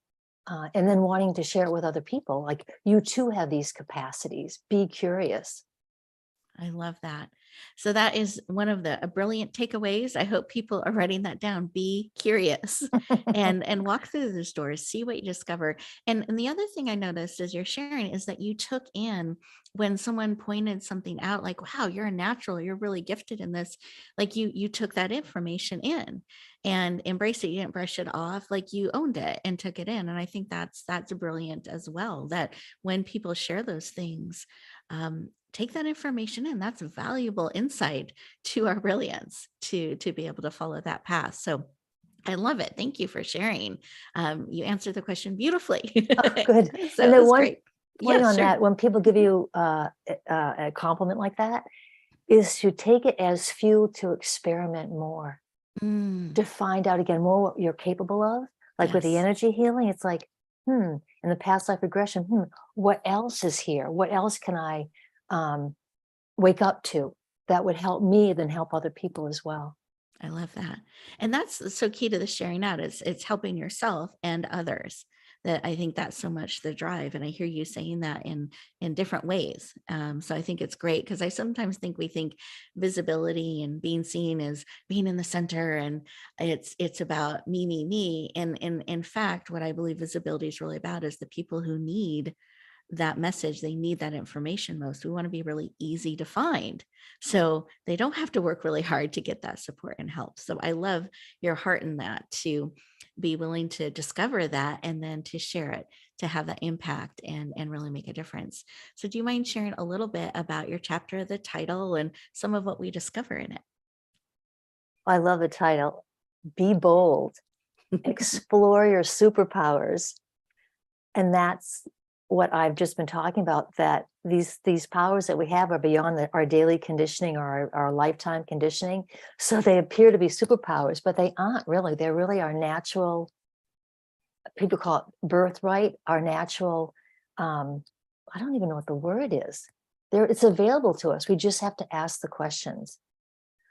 And then wanting to share it with other people. Like, you too have these capacities. Be curious. I love that. So that is one of the brilliant takeaways. I hope people are writing that down. Be curious and walk through those doors, see what you discover. And the other thing I noticed as you're sharing is that you took in when someone pointed something out, like, wow, you're a natural, you're really gifted in this. Like you took that information in and embraced it. You didn't brush it off, like you owned it and took it in. And I think that's brilliant as well. That when people share those things, take that information in. That's valuable insight to our brilliance to be able to follow that path. So I love it. Thank you for sharing. You answered the question beautifully. Oh, good. So And it then was one great. point Yeah, on sure. that, when people give you a compliment like that, is to take it as fuel to experiment more, Mm, to find out again more what you're capable of. Like with the yes, energy healing, it's like, in the past life regression, what else is here? What else can I um, wake up to that would help me, then help other people as well? I love that. And that's so key to the sharing out. It's helping yourself and others. That I think that's so much the drive. And I hear you saying that in different ways. So I think it's great because I sometimes think we think visibility and being seen as being in the center, and it's about me. And in fact, what I believe visibility is really about is the people who need that message, they need that information most. We want to be really easy to find, so they don't have to work really hard to get that support and help. So I love your heart in that, to be willing to discover that and then to share it, to have that impact and really make a difference. So do you mind sharing a little bit about your chapter, the title, and some of what we discover in I love the title. Be bold, it? explore your superpowers. And that's what I've just been talking about, that these powers that we have are beyond our daily conditioning or our lifetime conditioning. So they appear to be superpowers, but they aren't really. They're really our natural, people call it birthright, our natural, I don't even know what the word is. It's available to us. We just have to ask the questions.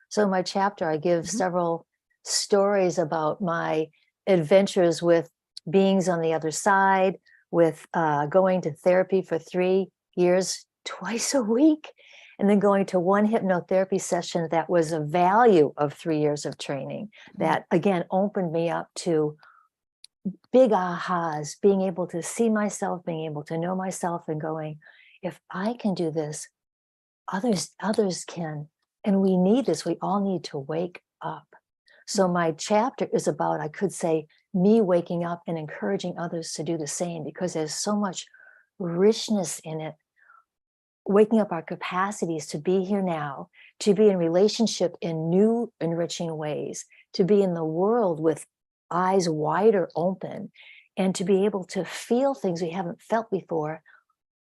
So in my chapter, I give Mhm. several stories about my adventures with beings on the other side, with going to therapy for 3 years, twice a week, and then going to one hypnotherapy session that was a value of 3 years of training, that again opened me up to big ahas, being able to see myself, being able to know myself, and going, if I can do this, others can. And we need this. We all need to wake up. So my chapter is about, I could say, me waking up and encouraging others to do the same, because there's so much richness in it. Waking up our capacities to be here now, to be in relationship in new enriching ways, to be in the world with eyes wider open, and to be able to feel things we haven't felt before.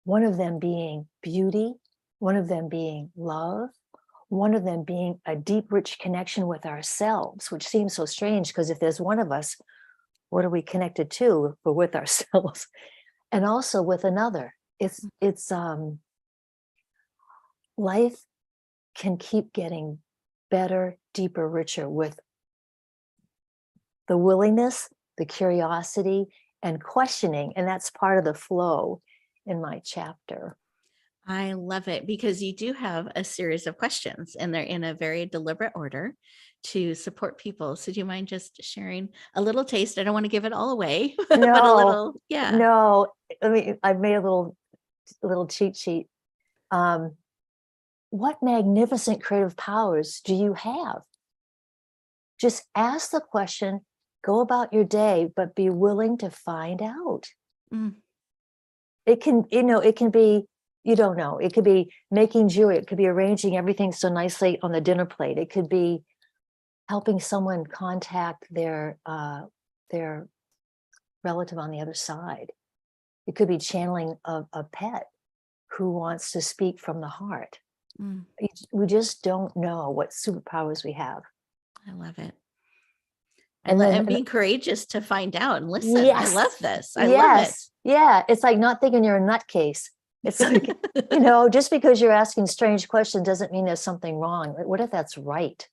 One of them being beauty, one of them being love, one of them being a deep, rich connection with ourselves, which seems so strange, because if there's one of us, what are we connected to? We're with ourselves, and also with another. It's life can keep getting better, deeper, richer with the willingness, the curiosity, and questioning. And that's part of the flow in my chapter. I love it, because you do have a series of questions, and they're in a very deliberate order to support people. So do you mind just sharing a little taste? I don't want to give it all away, but a little, yeah. No, I mean, I've made a little cheat sheet. What magnificent creative powers do you have? Just ask the question, go about your day, but be willing to find out. It can, it can be, you don't know, it could be making jewelry, it could be arranging everything so nicely on the dinner plate, it could be helping someone contact their relative on the other side, it could be channeling a pet who wants to speak from the heart. We just don't know what superpowers we have. I love it. And being courageous to find out and listen. Yes, I love this. I love it. Yeah, it's like not thinking you're a nutcase. It's like, just because you're asking strange questions doesn't mean there's something wrong. What if that's right?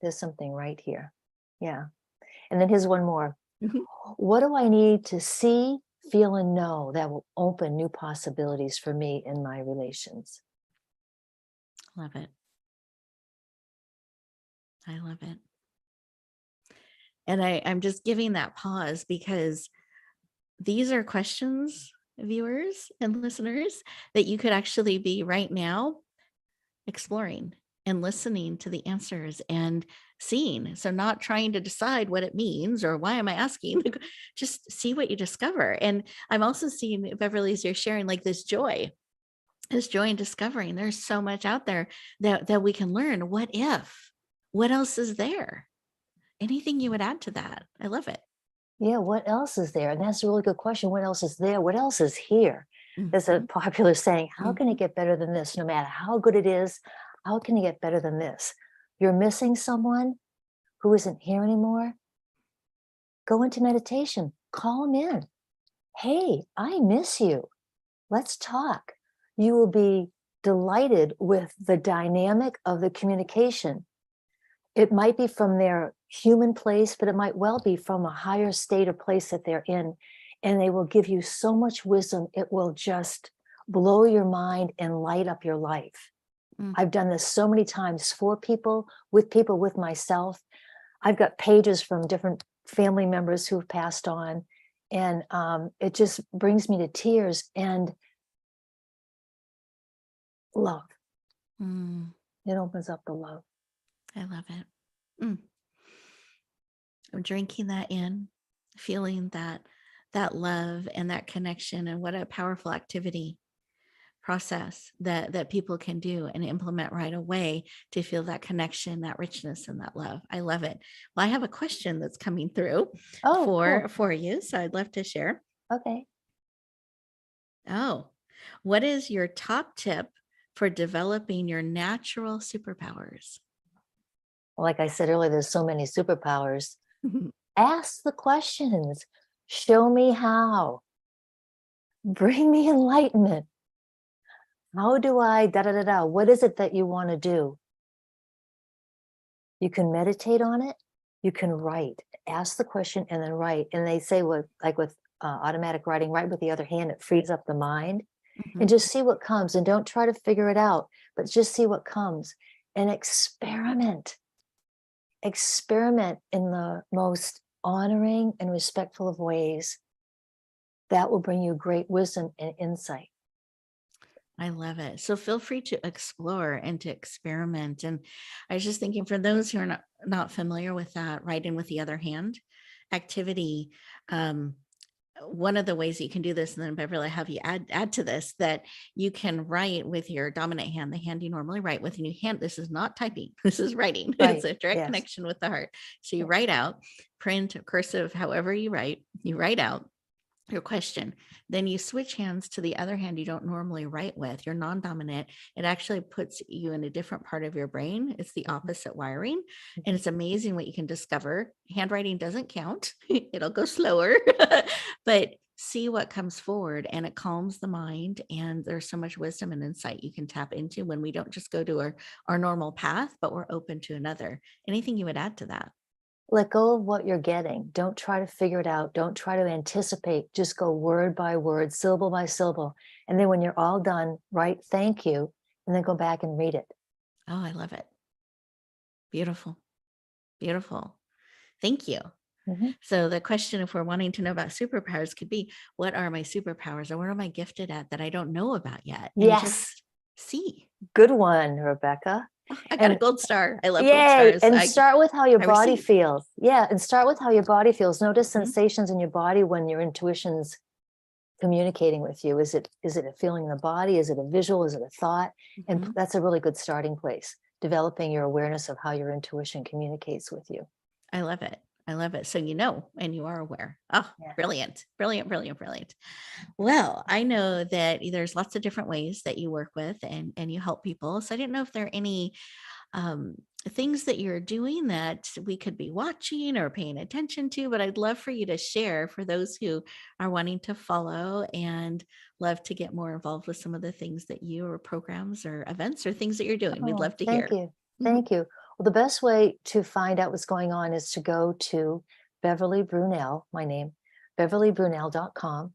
There's something right here. Yeah. And then here's one more. What do I need to see, feel, and know that will open new possibilities for me in my relations? Love it. I love it. And I'm just giving that pause, because these are questions, viewers and listeners, that you could actually be right now exploring and listening to the answers and seeing. So not trying to decide what it means or why am I asking, just see what you discover. And I'm also seeing, Beverly, as you're sharing, like this joy in discovering there's so much out there that we can learn. What if? What else is there? Anything you would add to that? I love it. Yeah, what else is there? And that's a really good question. What else is there? What else is here? There's a popular saying, how can it get better than this? No matter how good it is, how can it get better than this? You're missing someone who isn't here anymore. Go into meditation, call them in. Hey, I miss you. Let's talk. You will be delighted with the dynamic of the communication. It might be from their human place, but it might well be from a higher state or place that they're in. And they will give you so much wisdom, it will just blow your mind and light up your life. I've done this so many times for people, with myself. I've got pages from different family members who've passed on, and it just brings me to tears and love. It opens up the love. I love it. I'm drinking that in, feeling that love and that connection, and what a powerful activity process that people can do and implement right away to feel that connection, that richness, and that love. I love it. Well, I have a question that's coming through for you, so I'd love to share. Okay. Oh, what is your top tip for developing your natural superpowers? Like I said earlier, there's so many superpowers. Ask the questions. Show me how. Bring me enlightenment. How do I What is it that you want to do? You can meditate on it. you can write, ask the question and then write. And they say with automatic writing, write with the other hand, it frees up the mind. And just see what comes, and don't try to figure it out, but just see what comes and experiment in the most honoring and respectful of ways. That will bring you great wisdom and insight. I love it. So feel free to explore and to experiment. And I was just thinking, for those who are not familiar with that writing with the other hand activity, one of the ways that you can do this, and then Beverly, have you add to this, that you can write with your dominant hand, the hand you normally write with, and you hand, this is not typing, this is writing. Right. It's a direct Yes. connection with the heart. So you write out, print, cursive, however you write out your question. Then you switch hands to the other hand you don't normally write with, your non-dominant. It actually puts you in a different part of your brain. It's the opposite wiring. And it's amazing what you can discover. Handwriting doesn't count. It'll go slower, but see what comes forward, and it calms the mind. And there's so much wisdom and insight you can tap into when we don't just go to our normal path, but we're open to another. Anything you would add to that? Let go of what you're getting. Don't try to figure it out. Don't try to anticipate. Just go word by word, syllable by syllable. And then when you're all done, write thank you, and then go back and read it. Oh, I love it. Beautiful. Beautiful. Thank you. So the question, if we're wanting to know about superpowers, could be, what are my superpowers, or what am I gifted at that I don't know about yet? And Yes. just see. Good one, Rebecca. I got a gold star. I love Yay. gold stars. And start with how your I body receive. feels. Yeah. And start with how your body feels. Notice Mhm. sensations in your body when your intuition's communicating with you. Is it a feeling in the body? Is it a visual? Is it a thought? And Mhm. that's a really good starting place, developing your awareness of how your intuition communicates with you. I love it. I love it. So you know, and you are aware. Oh, Yeah. brilliant, brilliant, brilliant, brilliant. Well, I know that there's lots of different ways that you work with and you help people. So I didn't know if there are any things that you're doing that we could be watching or paying attention to, but I'd love for you to share for those who are wanting to follow and love to get more involved with some of the things that you, or programs or events or things that you're doing. We'd love to Thank hear. you. Thank you. Well, the best way to find out what's going on is to go to Beverly Brunel, my name, beverlybrunel.com.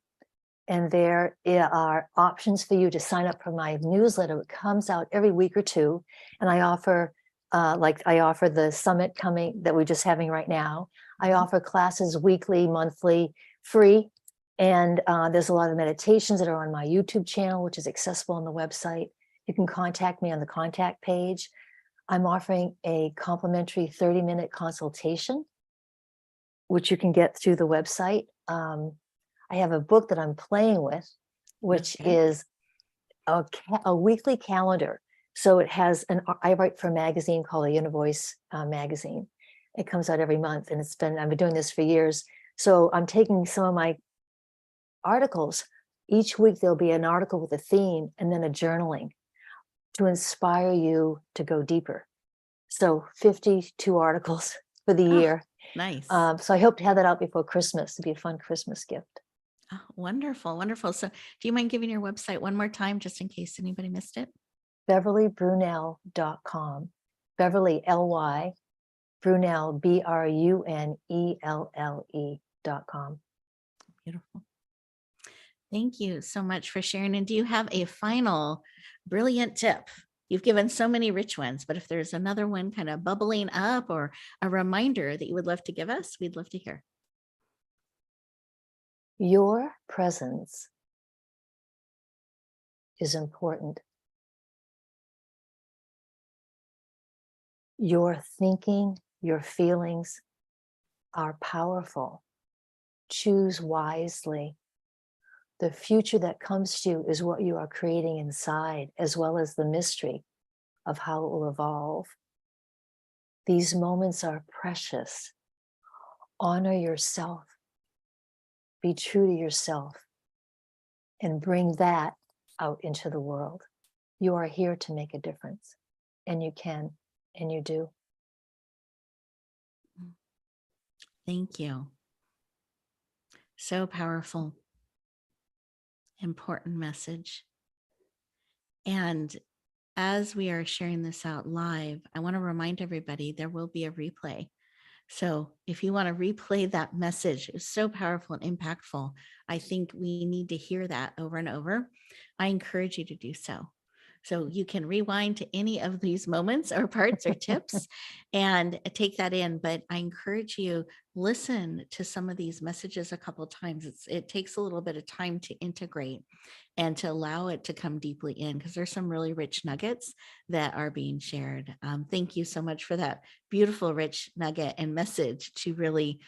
And there are options for you to sign up for my newsletter. It comes out every week or two. And I offer, I offer the summit coming that we're just having right now. I offer classes weekly, monthly, free. And there's a lot of meditations that are on my YouTube channel, which is accessible on the website. You can contact me on the contact page. I'm offering a complimentary 30-minute consultation, which you can get through the website. I have a book that I'm playing with, which is a weekly calendar. So it has I write for a magazine called The Inner Voice magazine. It comes out every month, and I've been doing this for years. So I'm taking some of my articles. Each week there'll be an article with a theme and then a journaling to inspire you to go deeper. So 52 articles for the year. Nice. So I hope to have that out before Christmas. It'd be a fun Christmas gift. Oh, wonderful. Wonderful. So do you mind giving your website one more time, just in case anybody missed it? beverlybrunel.com. Beverly, L-Y, Brunel, BRUNELLE.com. Beautiful. Thank you so much for sharing. And do you have a final brilliant tip? You've given so many rich ones, but if there's another one kind of bubbling up, or a reminder that you would love to give us, we'd love to hear. Your presence is important. Your thinking, your feelings are powerful. Choose wisely. The future that comes to you is what you are creating inside, as well as the mystery of how it will evolve. These moments are precious. Honor yourself. Be true to yourself and bring that out into the world. You are here to make a difference, and you can, and you do. Thank you. So powerful. Important message. And as we are sharing this out live, I want to remind everybody there will be a replay So if you want to replay that message, it was so powerful and impactful. I think we need to hear that over and over. I encourage you to do so. So you can rewind to any of these moments or parts or tips and take that in. But I encourage you, listen to some of these messages a couple of times. It takes a little bit of time to integrate and to allow it to come deeply in, because there's some really rich nuggets that are being shared. Thank you so much for that beautiful, rich nugget and message to really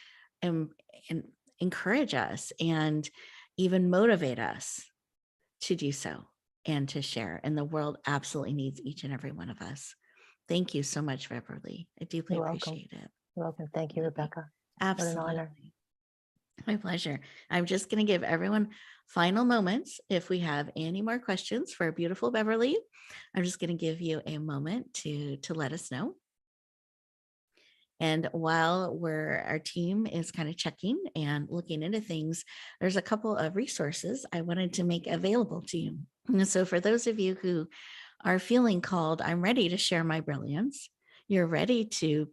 encourage us and even motivate us to do so and to share. And the world absolutely needs each and every one of us. Thank you so much, Beverly. I deeply You're welcome. appreciate it. You're welcome. Thank you, Rebecca. Absolutely. What an honor. My pleasure. I'm just going to give everyone final moments. If we have any more questions for beautiful Beverly, I'm just going to give you a moment to let us know. And while our team is kind of checking and looking into things, there's a couple of resources I wanted to make available to you. And so for those of you who are feeling called, I'm ready to share my brilliance, you're ready to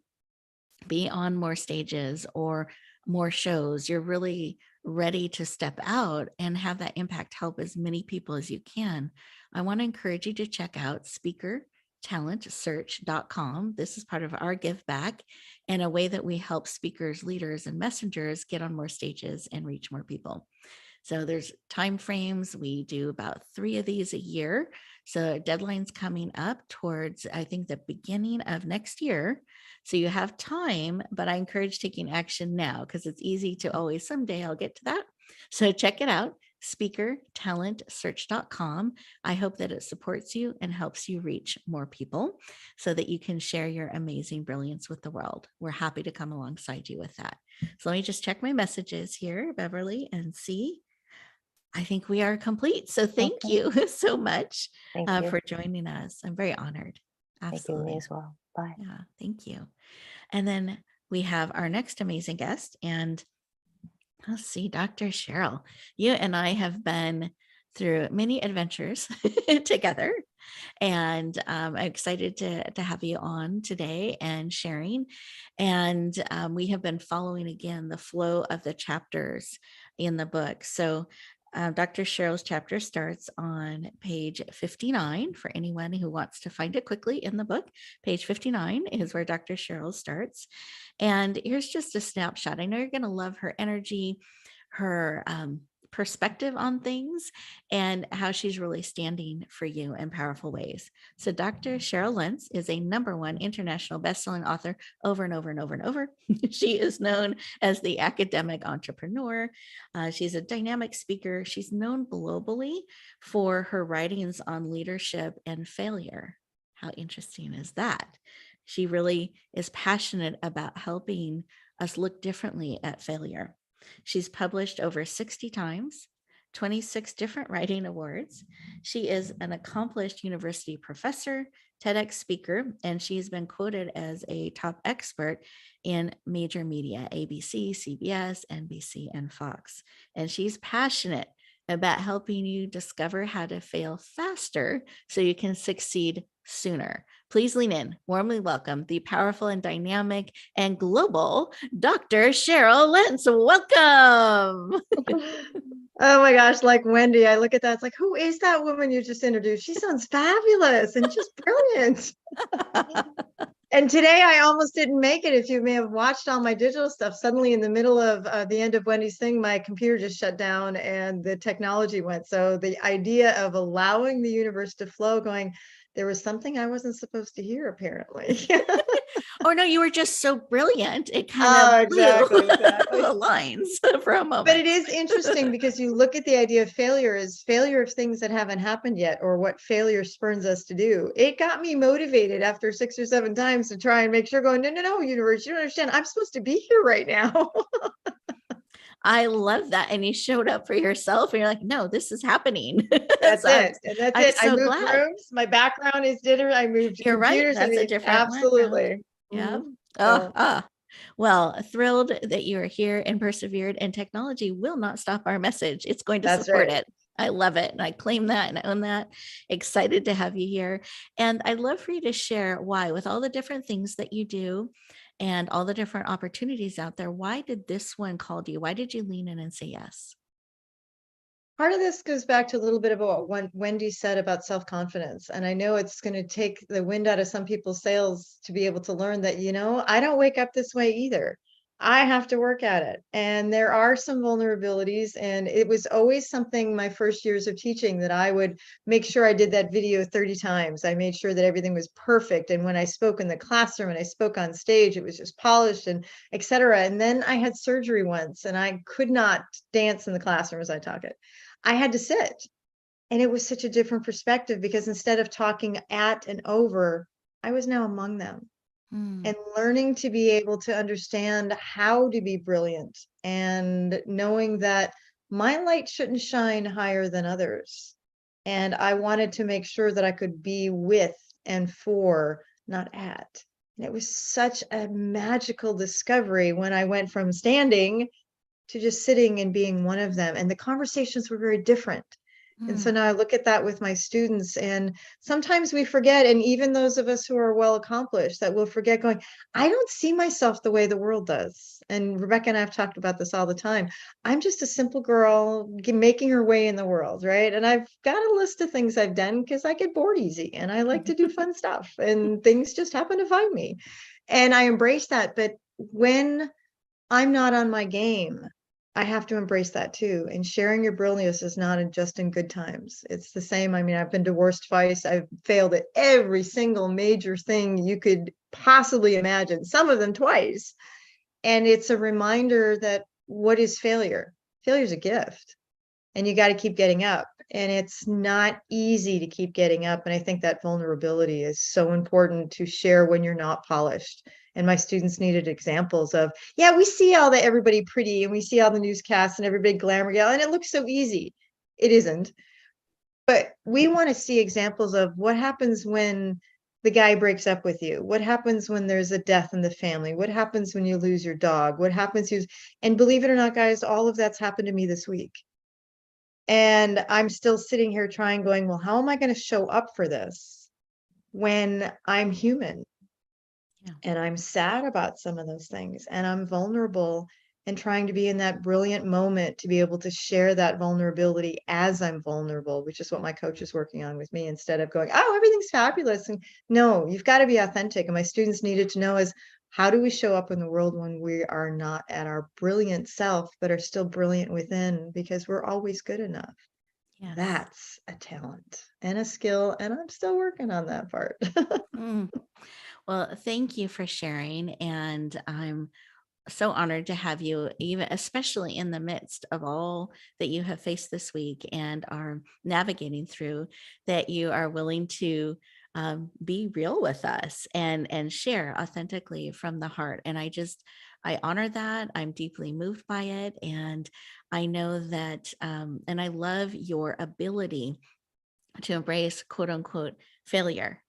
be on more stages or more shows, you're really ready to step out and have that impact help as many people as you can, I want to encourage you to check out speakertalentsearch.com. This is part of our give back and a way that we help speakers, leaders, and messengers get on more stages and reach more people. So there's time frames. We do about 3 of these a year. So deadline's coming up towards, I think, the beginning of next year. So you have time, but I encourage taking action now, because it's easy to always, someday I'll get to that. So check it out, speakertalentsearch.com. I hope that it supports you and helps you reach more people so that you can share your amazing brilliance with the world. We're happy to come alongside you with that. So let me just check my messages here, Beverly, and see. I think we are complete. So thank you so much for joining us. I'm very honored. Absolutely. Thank you, me as well. Bye. Yeah, thank you. And then we have our next amazing guest, and let's see, Dr. Cheryl. You and I have been through many adventures together, and I'm excited to have you on today and sharing. And we have been following again the flow of the chapters in the book. So Dr. Cheryl's chapter starts on page 59 for anyone who wants to find it quickly in the book. Page 59 is where Dr. Cheryl starts. And here's just a snapshot. I know you're going to love her energy, her perspective on things, and how she's really standing for you in powerful ways. So Dr. Cheryl Lentz is a #1 international bestselling author over and over and over and over. She is known as the academic entrepreneur. She's a dynamic speaker. She's known globally for her writings on leadership and failure. How interesting is that? She really is passionate about helping us look differently at failure. She's published over 60 times, 26 different writing awards. She is an accomplished university professor, TEDx speaker, and she's been quoted as a top expert in major media, ABC, CBS, NBC, and Fox. And she's passionate about helping you discover how to fail faster so you can succeed sooner. Please lean in. Warmly welcome the powerful and dynamic and global Dr. Cheryl Lentz. Welcome. Oh my gosh, like Wendy, I look at that. It's like, who is that woman you just introduced? She sounds fabulous and just brilliant. And today I almost didn't make it. If you may have watched all my digital stuff, suddenly in the middle of the end of Wendy's thing, my computer just shut down and the technology went. So the idea of allowing the universe to flow, going, there was something I wasn't supposed to hear, apparently. Or no, you were just so brilliant. It kind of blew exactly. the lines for a moment. But it is interesting because you look at the idea of failure as failure of things that haven't happened yet, or what failure spurns us to do. It got me motivated after 6 or 7 times to try and make sure going, no, universe, you don't understand. I'm supposed to be here right now. I love that. And you showed up for yourself and you're like, no, this is happening. That's So it. And that's it. So I moved glad. rooms. My background is dinner. I moved You're computers. right. That's a different absolutely. Yeah. So. Well, thrilled that you are here and persevered, and technology will not stop our message. It's going to support it. I love it. And I claim that and own that. Excited to have you here. And I'd love for you to share why, with all the different things that you do and all the different opportunities out there. Why did this one call to you? Why did you lean in and say yes? Part of this goes back to a little bit about what Wendy said about self-confidence. And I know it's going to take the wind out of some people's sails to be able to learn that, I don't wake up this way either. I have to work at it. And there are some vulnerabilities. And it was always something my first years of teaching that I would make sure I did that video 30 times. I made sure that everything was perfect. And when I spoke in the classroom and I spoke on stage, it was just polished and et cetera. And then I had surgery once and I could not dance in the classroom as I taught it. I had to sit. And it was such a different perspective because instead of talking at and over, I was now among them and learning to be able to understand how to be brilliant and knowing that my light shouldn't shine higher than others. And I wanted to make sure that I could be with and for, not at. And it was such a magical discovery when I went from standing to just sitting and being one of them. And the conversations were very different. And so now I look at that with my students, and sometimes we forget, and even those of us who are well accomplished, that we'll forget going, I don't see myself the way the world does. And Rebecca and I have talked about this all the time. I'm just a simple girl making her way in the world, right? And I've got a list of things I've done because I get bored easy and I like to do fun stuff, and things just happen to find me. And I embrace that. But when I'm not on my game, I have to embrace that too. And sharing your brilliance is not just in good times. It's the same. I mean, I've been divorced twice. I've failed at every single major thing you could possibly imagine, some of them twice. And it's a reminder that what is failure? Failure is a gift. And you got to keep getting up. And it's not easy to keep getting up. And I think that vulnerability is so important to share when you're not polished. And my students needed examples of, yeah, we see all the everybody pretty and we see all the newscasts and everybody glamour gal, and it looks so easy. It isn't. But we want to see examples of what happens when the guy breaks up with you. What happens when there's a death in the family? What happens when you lose your dog? What happens? And believe it or not, guys, all of that's happened to me this week. And I'm still sitting here going, well, how am I going to show up for this when I'm human? Yeah. And I'm sad about some of those things, and I'm vulnerable, and trying to be in that brilliant moment to be able to share that vulnerability as I'm vulnerable, which is what my coach is working on with me, instead of going, oh, everything's fabulous. And no, you've got to be authentic. And my students needed to know is, how do we show up in the world when we are not at our brilliant self, but are still brilliant within, because we're always good enough. Yes. That's a talent and a skill, and I'm still working on that part. Well, thank you for sharing. And I'm so honored to have you, even especially in the midst of all that you have faced this week and are navigating through, that you are willing to be real with us and share authentically from the heart. And I honor that. I'm deeply moved by it. And I know that, and I love your ability to embrace quote unquote failure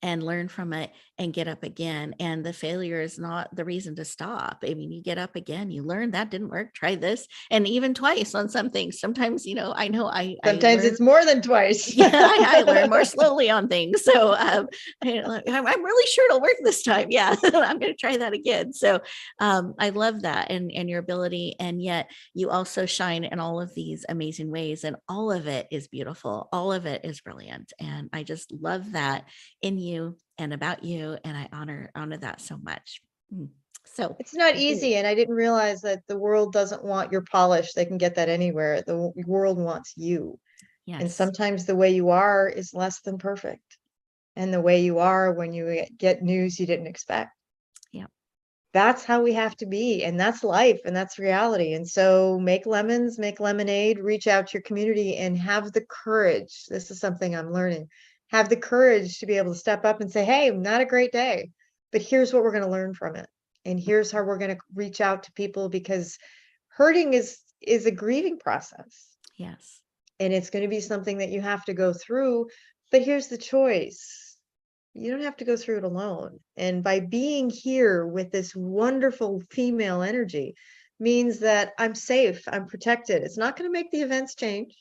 and learn from it and get up again. And the failure is not the reason to stop. I mean, you get up again, you learn that didn't work, try this, and even twice on some things. Sometimes, sometimes it's more than twice. Yeah, I learn more slowly on things. So I'm really sure it'll work this time. Yeah, I'm going to try that again. So I love that and your ability. And yet you also shine in all of these amazing ways. And all of it is beautiful. All of it is brilliant. And I just love that in you and about you, and I honor that so much. So it's not easy, and I didn't realize that the world doesn't want your polish. They can get that anywhere. The world wants you. Yes. And sometimes the way you are is less than perfect, and the way you are when you get news you didn't expect. Yeah, that's how we have to be, and that's life, and that's reality. And so make lemons, make lemonade, reach out to your community, and have the courage. This is something I'm learning. Have the courage to be able to step up and say, hey, not a great day, but here's what we're going to learn from it. And here's how we're going to reach out to people, because hurting is a grieving process. Yes. And it's going to be something that you have to go through. But here's the choice. You don't have to go through it alone. And by being here with this wonderful female energy means that I'm safe, I'm protected. It's not going to make the events change.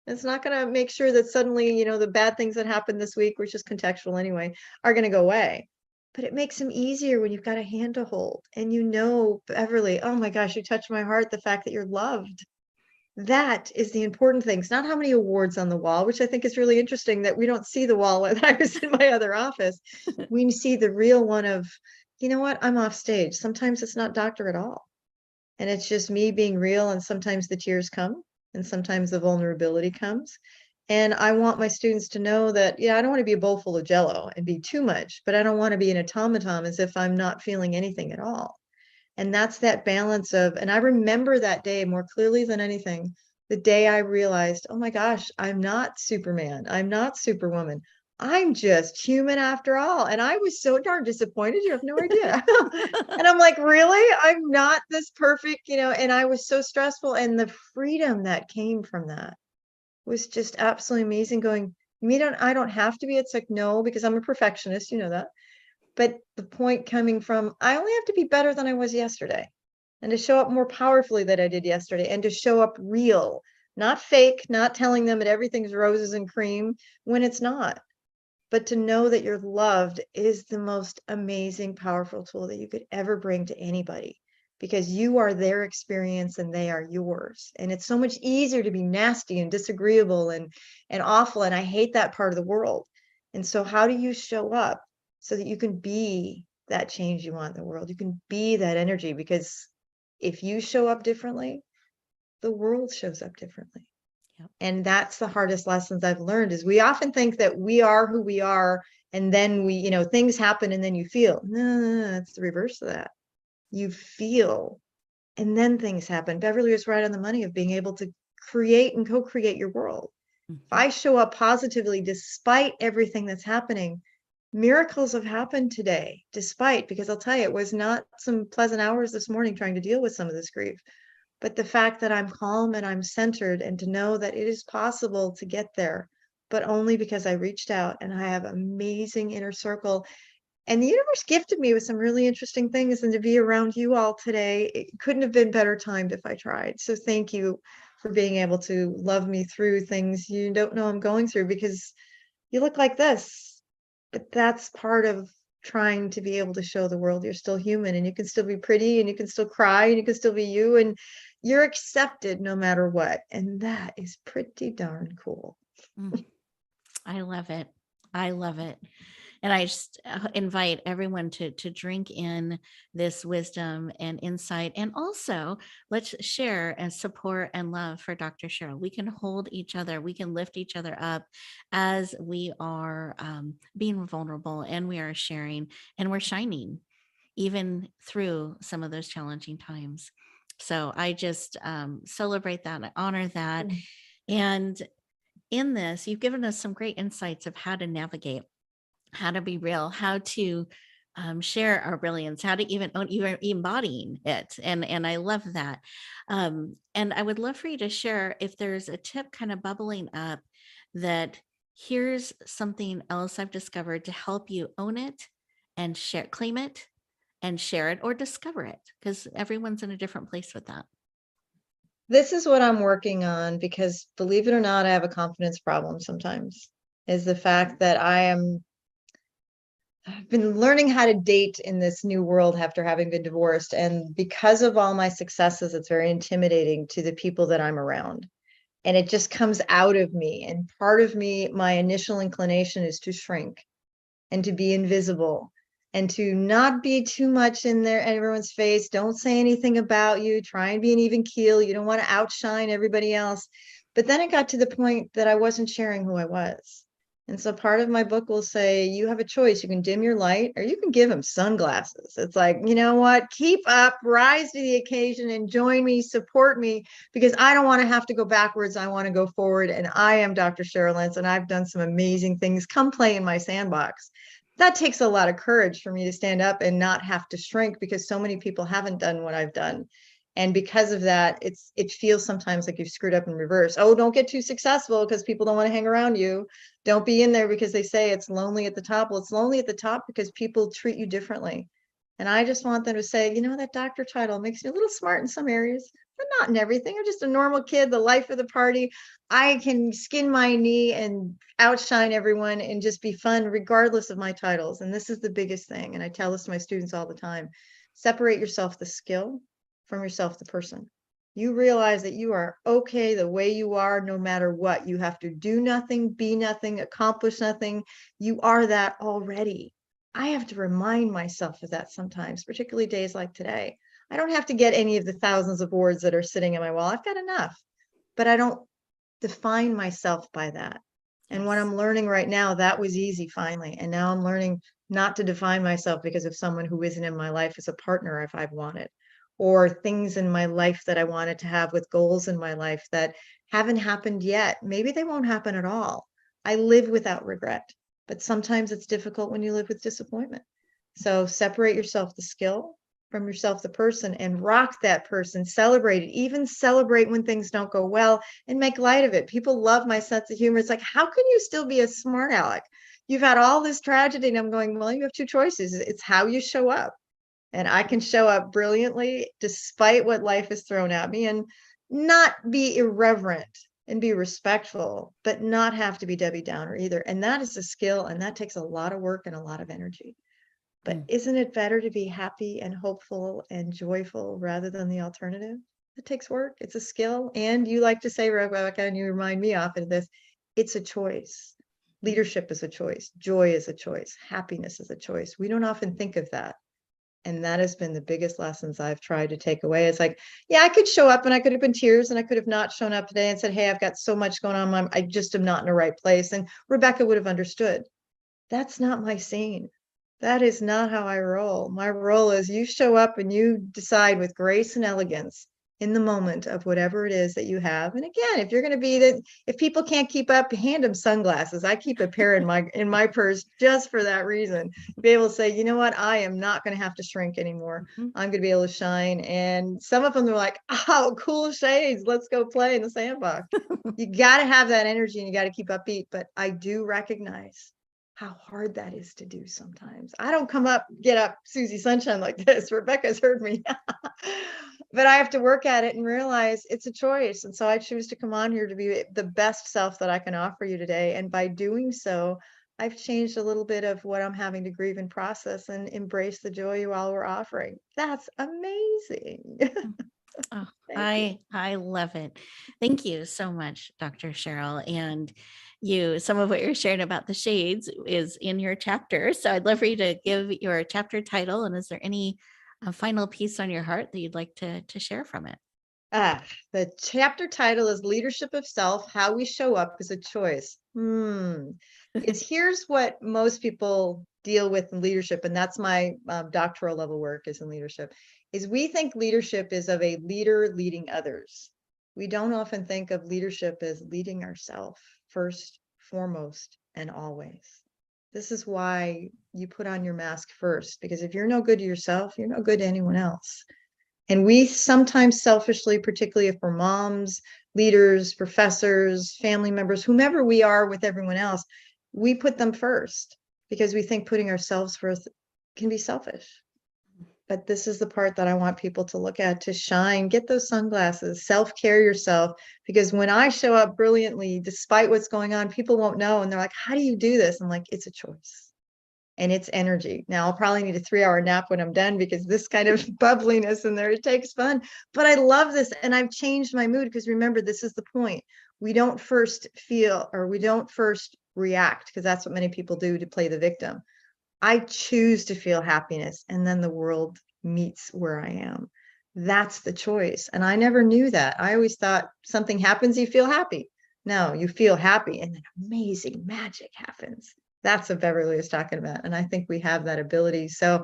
It's not going to make sure that suddenly, the bad things that happened this week, which is contextual anyway, are going to go away. but it makes them easier when you've got a hand to hold. And you know, Beverly, oh my gosh, you touched my heart, the fact that you're loved. That is the important thing. It's not how many awards on the wall, which I think is really interesting that we don't see the wall when I was in my other office. We see the real one of, you know what, I'm off stage. Sometimes it's not doctor at all. And it's just me being real. And sometimes the tears come and sometimes the vulnerability comes. And I want my students to know that, yeah, I don't want to be a bowl full of jello and be too much, but I don't want to be an automaton as if I'm not feeling anything at all. And that's that balance of, and I remember that day more clearly than anything, the day I realized, oh my gosh, I'm not Superman. I'm not Superwoman. I'm just human after all. And I was so darn disappointed. You have no idea. And I'm like, really? I'm not this perfect, and I was so stressful. And the freedom that came from that was just absolutely amazing. Going, I don't have to be. It's like, no, because I'm a perfectionist, you know that. But the point coming from, I only have to be better than I was yesterday, and to show up more powerfully than I did yesterday, and to show up real, not fake, not telling them that everything's roses and cream when it's not. But to know that you're loved is the most amazing, powerful tool that you could ever bring to anybody, because you are their experience and they are yours. And it's so much easier to be nasty and disagreeable and awful. And I hate that part of the world. And so how do you show up so that you can be that change you want in the world? You can be that energy, because if you show up differently, the world shows up differently. Yep. And that's the hardest lessons I've learned, is we often think that we are who we are, and then we, things happen and then you feel. No, it's the reverse of that. You feel and then things happen. Beverly was right on the money of being able to create and co-create your world. If I show up positively despite everything that's happening, miracles have happened today, because I'll tell you, it was not some pleasant hours this morning trying to deal with some of this grief. But the fact that I'm calm and I'm centered, and to know that it is possible to get there, but only because I reached out and I have amazing inner circle. And the universe gifted me with some really interesting things, and to be around you all today, it couldn't have been better timed if I tried. So thank you for being able to love me through things you don't know I'm going through, because you look like this. But that's part of trying to be able to show the world you're still human, and you can still be pretty, and you can still cry, and you can still be you, and you're accepted no matter what. And that is pretty darn cool. I love it. I love it. And I just invite everyone to drink in this wisdom and insight. And also, let's share and support and love for Dr. Cheryl. We can hold each other, we can lift each other up as we are being vulnerable, and we are sharing, and we're shining even through some of those challenging times. So I just celebrate that. I honor that. And in this, you've given us some great insights of how to navigate, how to be real, how to share our brilliance, how to even embodying it. And I love that. And I would love for you to share if there's a tip kind of bubbling up that here's something else I've discovered to help you own it and share, claim it and share it, or discover it, because everyone's in a different place with that. This is what I'm working on, because believe it or not, I have a confidence problem sometimes, is the fact that I've been learning how to date in this new world after having been divorced. And because of all my successes, it's very intimidating to the people that I'm around. And it just comes out of me. And part of me, my initial inclination is to shrink and to be invisible and to not be too much in there, everyone's face. Don't say anything about you. Try and be an even keel. You don't want to outshine everybody else. But then it got to the point that I wasn't sharing who I was. And so part of my book will say, you have a choice. You can dim your light, or you can give them sunglasses. It's like, you know what? Keep up, rise to the occasion, and join me, support me, because I don't want to have to go backwards. I want to go forward. And I am Dr. Cheryl Lentz, and I've done some amazing things. Come play in my sandbox. That takes a lot of courage for me to stand up and not have to shrink, because so many people haven't done what I've done. And because of that, it feels sometimes like you've screwed up in reverse. Oh, don't get too successful because people don't want to hang around you. Don't be in there because they say it's lonely at the top. Well, it's lonely at the top because people treat you differently. And I just want them to say, you know, that doctor title makes me a little smart in some areas, but not in everything. I'm just a normal kid, the life of the party. I can skin my knee and outshine everyone and just be fun regardless of my titles. And this is the biggest thing. And I tell this to my students all the time. Separate yourself, the skill, from yourself, the person. You realize that you are okay the way you are, no matter what. You have to do nothing, be nothing, accomplish nothing. You are that already. I have to remind myself of that sometimes, particularly days like today. I don't have to get any of the thousands of words that are sitting on my wall. I've got enough, but I don't define myself by that. And what Yes. I'm learning right now, that was easy finally. And now I'm learning not to define myself because of someone who isn't in my life as a partner if I've wanted, or things in my life that I wanted to have with goals in my life that haven't happened yet. Maybe they won't happen at all. I live without regret, but sometimes it's difficult when you live with disappointment. So separate yourself, the skill, from yourself, the person, and rock that person, celebrate it, even celebrate when things don't go well and make light of it. People love my sense of humor. It's like, how can you still be a smart aleck? You've had all this tragedy. And I'm going, well, you have two choices. It's how you show up. And I can show up brilliantly despite what life has thrown at me and not be irreverent and be respectful, but not have to be Debbie Downer either. And that is a skill, and that takes a lot of work and a lot of energy. But isn't it better to be happy and hopeful and joyful rather than the alternative? It takes work. It's a skill. And you like to say, Rebecca, and you remind me often of this, it's a choice. Leadership is a choice. Joy is a choice. Happiness is a choice. We don't often think of that. And that has been the biggest lessons I've tried to take away. It's like, yeah, I could show up and I could have been tears and I could have not shown up today and said, hey, I've got so much going on. I just am not in the right place. And Rebecca would have understood. That's not my scene. That is not how I roll. My role is you show up and you decide with grace and elegance in the moment of whatever it is that you have. And again, if you're going to be that, if people can't keep up, hand them sunglasses. I keep a pair in my purse just for that reason. Be able to say, you know what, I am not going to have to shrink anymore. I'm going to be able to shine. And some of them are like, oh, cool shades. Let's go play in the sandbox. You got to have that energy and you got to keep upbeat. But I do recognize how hard that is to do sometimes. I don't get up Susie Sunshine like this. Rebecca's heard me. But I have to work at it and realize it's a choice. And so I choose to come on here to be the best self that I can offer you today. And by doing so, I've changed a little bit of what I'm having to grieve and process and embrace the joy you all were offering. That's amazing. Oh, I love it. Thank you so much, Dr. Cheryl. And some of what you're sharing about the shades is in your chapter. So I'd love for you to give your chapter title. And is there any final piece on your heart that you'd like to share from it? The chapter title is Leadership of Self, How We Show Up is a Choice. Here's what most people deal with in leadership, and that's my doctoral level work is in leadership, is we think leadership is of a leader leading others. We don't often think of leadership as leading ourselves first, foremost, and always. This is why you put on your mask first, because if you're no good to yourself, you're no good to anyone else. And we sometimes selfishly, particularly if we're moms, leaders, professors, family members, whomever we are with everyone else, we put them first because we think putting ourselves first can be selfish. But this is the part that I want people to look at, to shine, get those sunglasses, self-care yourself, because when I show up brilliantly, despite what's going on, people won't know. And they're like, how do you do this? I'm like, it's a choice. And it's energy. Now I'll probably need a 3-hour nap when I'm done because this kind of bubbliness in there, it takes fun. But I love this. And I've changed my mood because remember, this is the point. We don't first feel, or we don't first react, because that's what many people do to play the victim. I choose to feel happiness, and then the world meets where I am. That's the choice. And I never knew that. I always thought something happens, you feel happy. No, you feel happy and then amazing magic happens. That's what Beverly is talking about. And I think we have that ability. So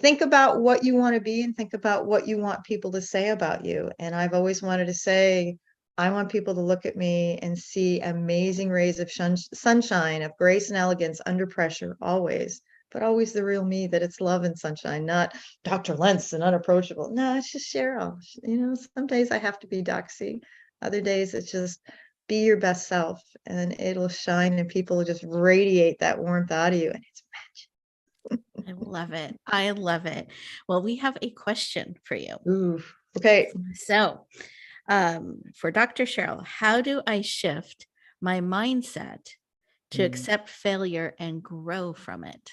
think about what you want to be and think about what you want people to say about you. And I've always wanted to say, I want people to look at me and see amazing rays of sunshine, of grace and elegance under pressure, always, but always the real me, that it's love and sunshine, not Dr. Lentz and unapproachable. No, it's just Cheryl. You know, some days I have to be Doc C. Other days it's just be your best self and it'll shine and people will just radiate that warmth out of you and it's magic. I love it. I love it. Well, we have a question for you. Ooh, okay. So, for Dr. Cheryl, how do I shift my mindset to accept failure and grow from it?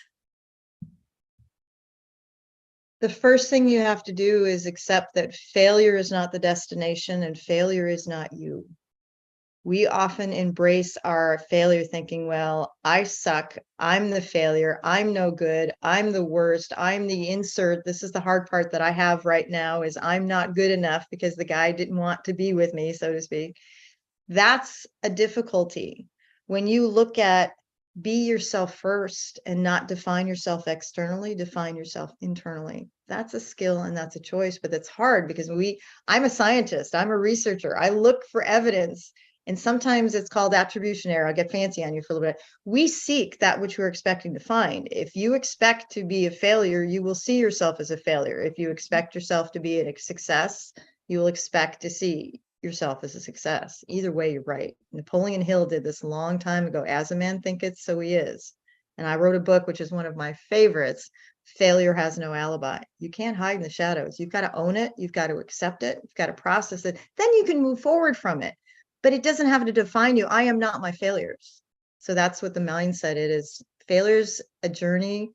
The first thing you have to do is accept that failure is not the destination and failure is not you. We often embrace our failure thinking, well, I suck. I'm the failure. I'm no good. I'm the worst. I'm the insert. This is the hard part that I have right now is I'm not good enough because the guy didn't want to be with me, so to speak. That's a difficulty. When you look at be yourself first and not define yourself externally, define yourself internally. That's a skill and that's a choice, but it's hard because I'm a scientist, I'm a researcher, I look for evidence. And sometimes it's called attribution error. I'll get fancy on you for a little bit. We seek that which we're expecting to find. If you expect to be a failure, you will see yourself as a failure. If you expect yourself to be a success, you will expect to see yourself as a success. Either way, you're right. Napoleon Hill did this a long time ago. As a man thinketh, so he is. And I wrote a book, which is one of my favorites. Failure has no alibi. You can't hide in the shadows. You've got to own it. You've got to accept it. You've got to process it. Then you can move forward from it. But it doesn't have to define you. I am not my failures. So that's what the mindset is. Failure's a journey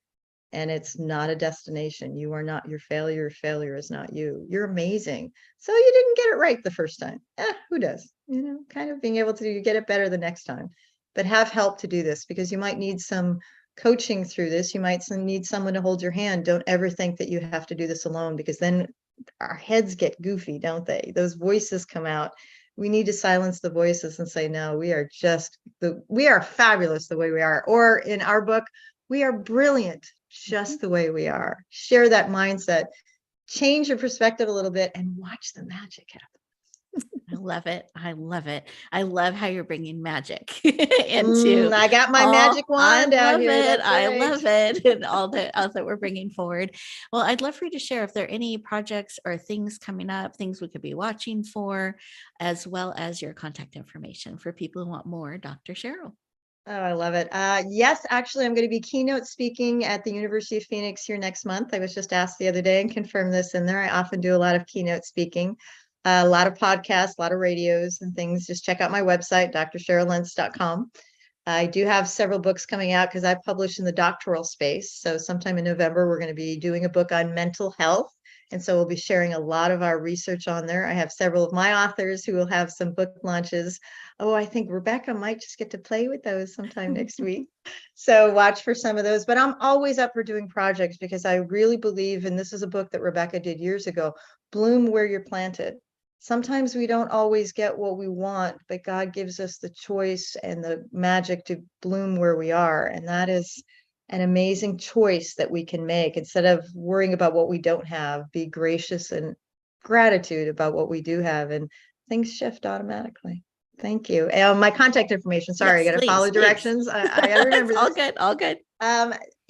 and it's not a destination. You are not your failure. Failure is not you. You're amazing. So you didn't get it right the first time. Who does? Kind of being able to get it better the next time. But have help to do this because you might need some coaching through this. You might need someone to hold your hand. Don't ever think that you have to do this alone because then our heads get goofy, don't they? Those voices come out. We need to silence the voices and say, no, we are fabulous the way we are. Or in our book, we are brilliant just the way we are. Share that mindset, change your perspective a little bit and watch the magic happen. I love it. I love it. I love how you're bringing magic into. I got my magic wand out here. That's I right. love it. And all that we're bringing forward. Well, I'd love for you to share if there are any projects or things coming up, things we could be watching for, as well as your contact information for people who want more Dr. Cheryl. Oh, I love it. Yes, actually, I'm going to be keynote speaking at the University of Phoenix here next month. I was just asked the other day and confirmed this in there. I often do a lot of keynote speaking, a lot of podcasts, a lot of radios and things. Just check out my website, drcherylentz.com. I do have several books coming out because I publish in the doctoral space. So sometime in November, we're going to be doing a book on mental health. And so we'll be sharing a lot of our research on there. I have several of my authors who will have some book launches. Oh, I think Rebecca might just get to play with those sometime next week. So watch for some of those. But I'm always up for doing projects because I really believe, and this is a book that Rebecca did years ago, bloom where you're planted. Sometimes we don't always get what we want, but God gives us the choice and the magic to bloom where we are. And that is an amazing choice that we can make instead of worrying about what we don't have. Be gracious and gratitude about what we do have, and things shift automatically. Thank you. My contact information. Sorry, Yes, I got to follow directions. I got to remember all this. good. All good.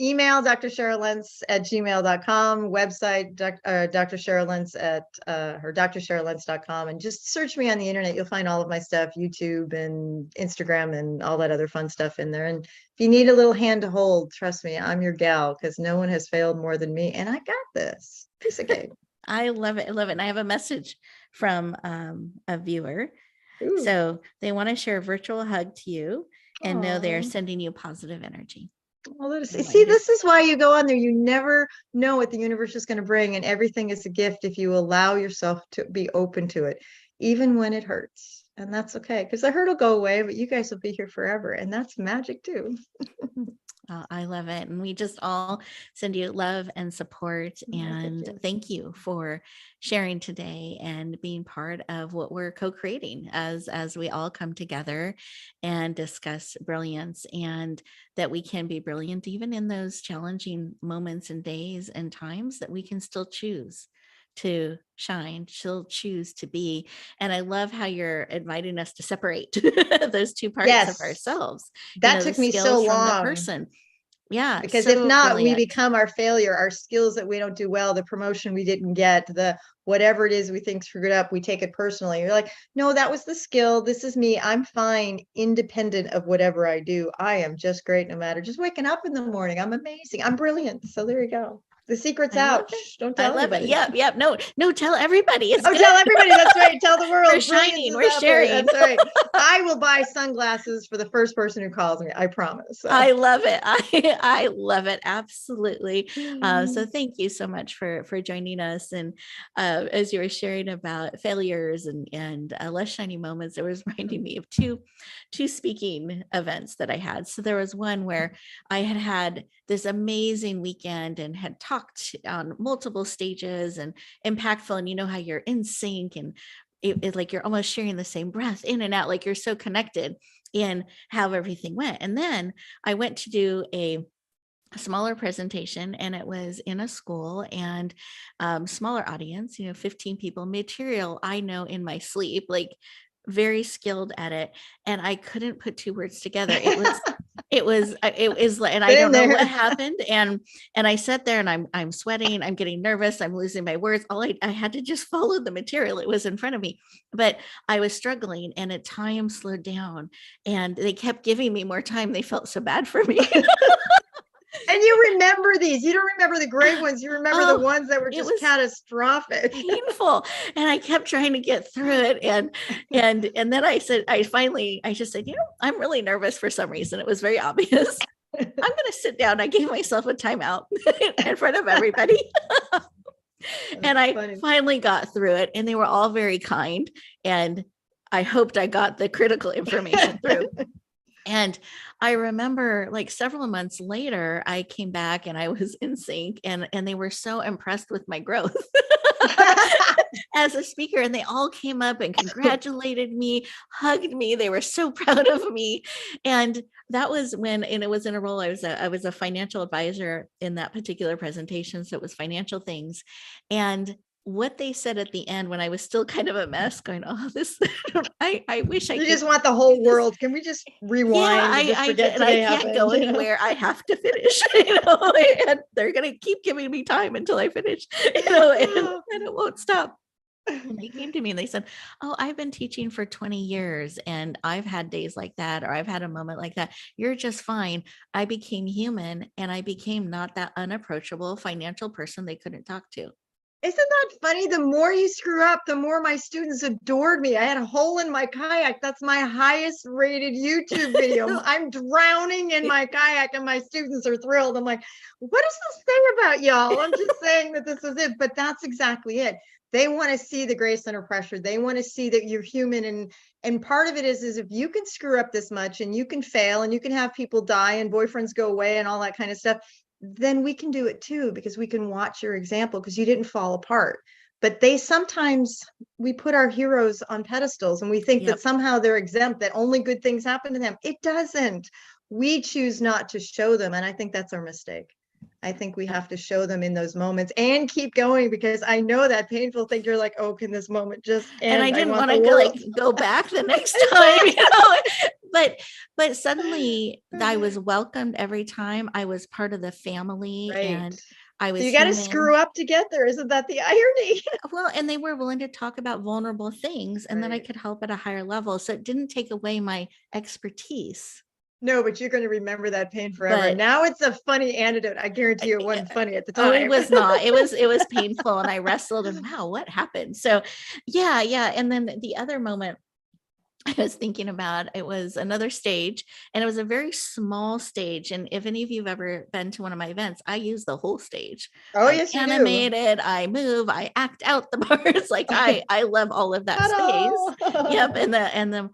Email drcherylentz@gmail.com, website Dr. Cheryl Lentz at her drcherylentz.com, and just search me on the internet. You'll find all of my stuff, YouTube and Instagram and all that other fun stuff in there. And if you need a little hand to hold, trust me, I'm your gal because no one has failed more than me, and I got this. Piece of cake. I love it. I love it. And I have a message from a viewer. Ooh. So they want to share a virtual hug to you and know they're Aw. sending you positive energy. Well, see, this is why you go on there. You never know what the universe is going to bring, and everything is a gift if you allow yourself to be open to it, even when it hurts. And that's okay, because the hurt will go away, but you guys will be here forever, and that's magic too. I love it. And we just all send you love and support. And thank you for sharing today and being part of what we're co-creating as we all come together and discuss brilliance, and that we can be brilliant even in those challenging moments and days and times, that we can still choose to shine, she'll choose to be. And I love how you're inviting us to separate those two parts of ourselves. That took me so long. From the person. Yeah. Because So if not, we brilliant. become our failure, our skills that we don't do well, the promotion we didn't get, the whatever it is we think screwed up, we take it personally. You're like, no, that was the skill. This is me. I'm fine, independent of whatever I do. I am just great no matter. Just waking up in the morning. I'm amazing. I'm brilliant. So there you go. The secret's I love out. it. Shh, don't I tell love it. anybody. Yep. Yep. No, no, tell everybody. It's Oh, good. tell everybody. That's right. Tell the world. We're Brilliance shining. is We're out there. sharing. That's right. I will buy sunglasses for the first person who calls me. I promise. So. I love it. I love it. Absolutely. So thank you so much for joining us. And as you were sharing about failures and less shiny moments, it was reminding me of two speaking events that I had. So there was one where I had this amazing weekend and had talked on multiple stages and impactful. And you know how you're in sync and it like you're almost sharing the same breath in and out, like you're so connected in how everything went. And then I went to do a smaller presentation and it was in a school and smaller audience, 15 people, material I know in my sleep, like very skilled at it. And I couldn't put two words together. It was and I don't know what happened. And I sat there and I'm sweating, I'm getting nervous, I'm losing my words. I had to just follow the material. It was in front of me, but I was struggling and at times slowed down and they kept giving me more time. They felt so bad for me. And you remember these. You don't remember the great ones. You remember the ones that were it just was catastrophic. painful. And I kept trying to get through it. And then I just said, I'm really nervous for some reason. It was very obvious. I'm going to sit down. I gave myself a timeout in front of everybody. And I finally got through it. And they were all very kind. And I hoped I got the critical information through. And I remember like several months later, I came back and I was in sync and they were so impressed with my growth as a speaker. And they all came up and congratulated me, hugged me. They were so proud of me. And that was and it was in a role, I was a financial advisor in that particular presentation. So it was financial things. And what they said at the end when I was still kind of a mess going, oh, this, I wish I You could just want the whole world. Can we just rewind and just forget today I can't happened, go anywhere. I have to finish, and they're going to keep giving me time until I finish, and it won't stop. And they came to me and they said, oh, I've been teaching for 20 years and I've had days like that, or I've had a moment like that. You're just fine. I became human and I became not that unapproachable financial person they couldn't talk to. Isn't that funny? The more you screw up, the more my students adored me. I had a hole in my kayak. That's my highest rated YouTube video. I'm drowning in my kayak and my students are thrilled. I'm like, what does this say about y'all? I'm just saying that this was it, but that's exactly it. They want to see the grace under pressure. They want to see that you're human. And part of it is if you can screw up this much and you can fail and you can have people die and boyfriends go away and all that kind of stuff, then we can do it too, because we can watch your example because you didn't fall apart. But we put our heroes on pedestals and we think that somehow they're exempt, that only good things happen to them. It doesn't. We choose not to show them. And I think that's our mistake. I think we have to show them in those moments and keep going, because I know that painful thing. You're like, oh, can this moment just end? And I didn't want to go back the next time, but suddenly I was welcomed every time. I was part of the family, and I was. So you got to screw up to get there. Isn't that the irony? Well, and they were willing to talk about vulnerable things, and then I could help at a higher level. So it didn't take away my expertise. No, but you're going to remember that pain forever. But now it's a funny antidote. I guarantee you it wasn't funny at the time. Oh, it was not. It was painful, and I wrestled and wow, what happened? So yeah. And then the other moment I was thinking about, it was another stage, and it was a very small stage. And if any of you have ever been to one of my events, I use the whole stage. Oh, yes, you animated, I move, I act out the parts. Like I love all of that space. Yep. And the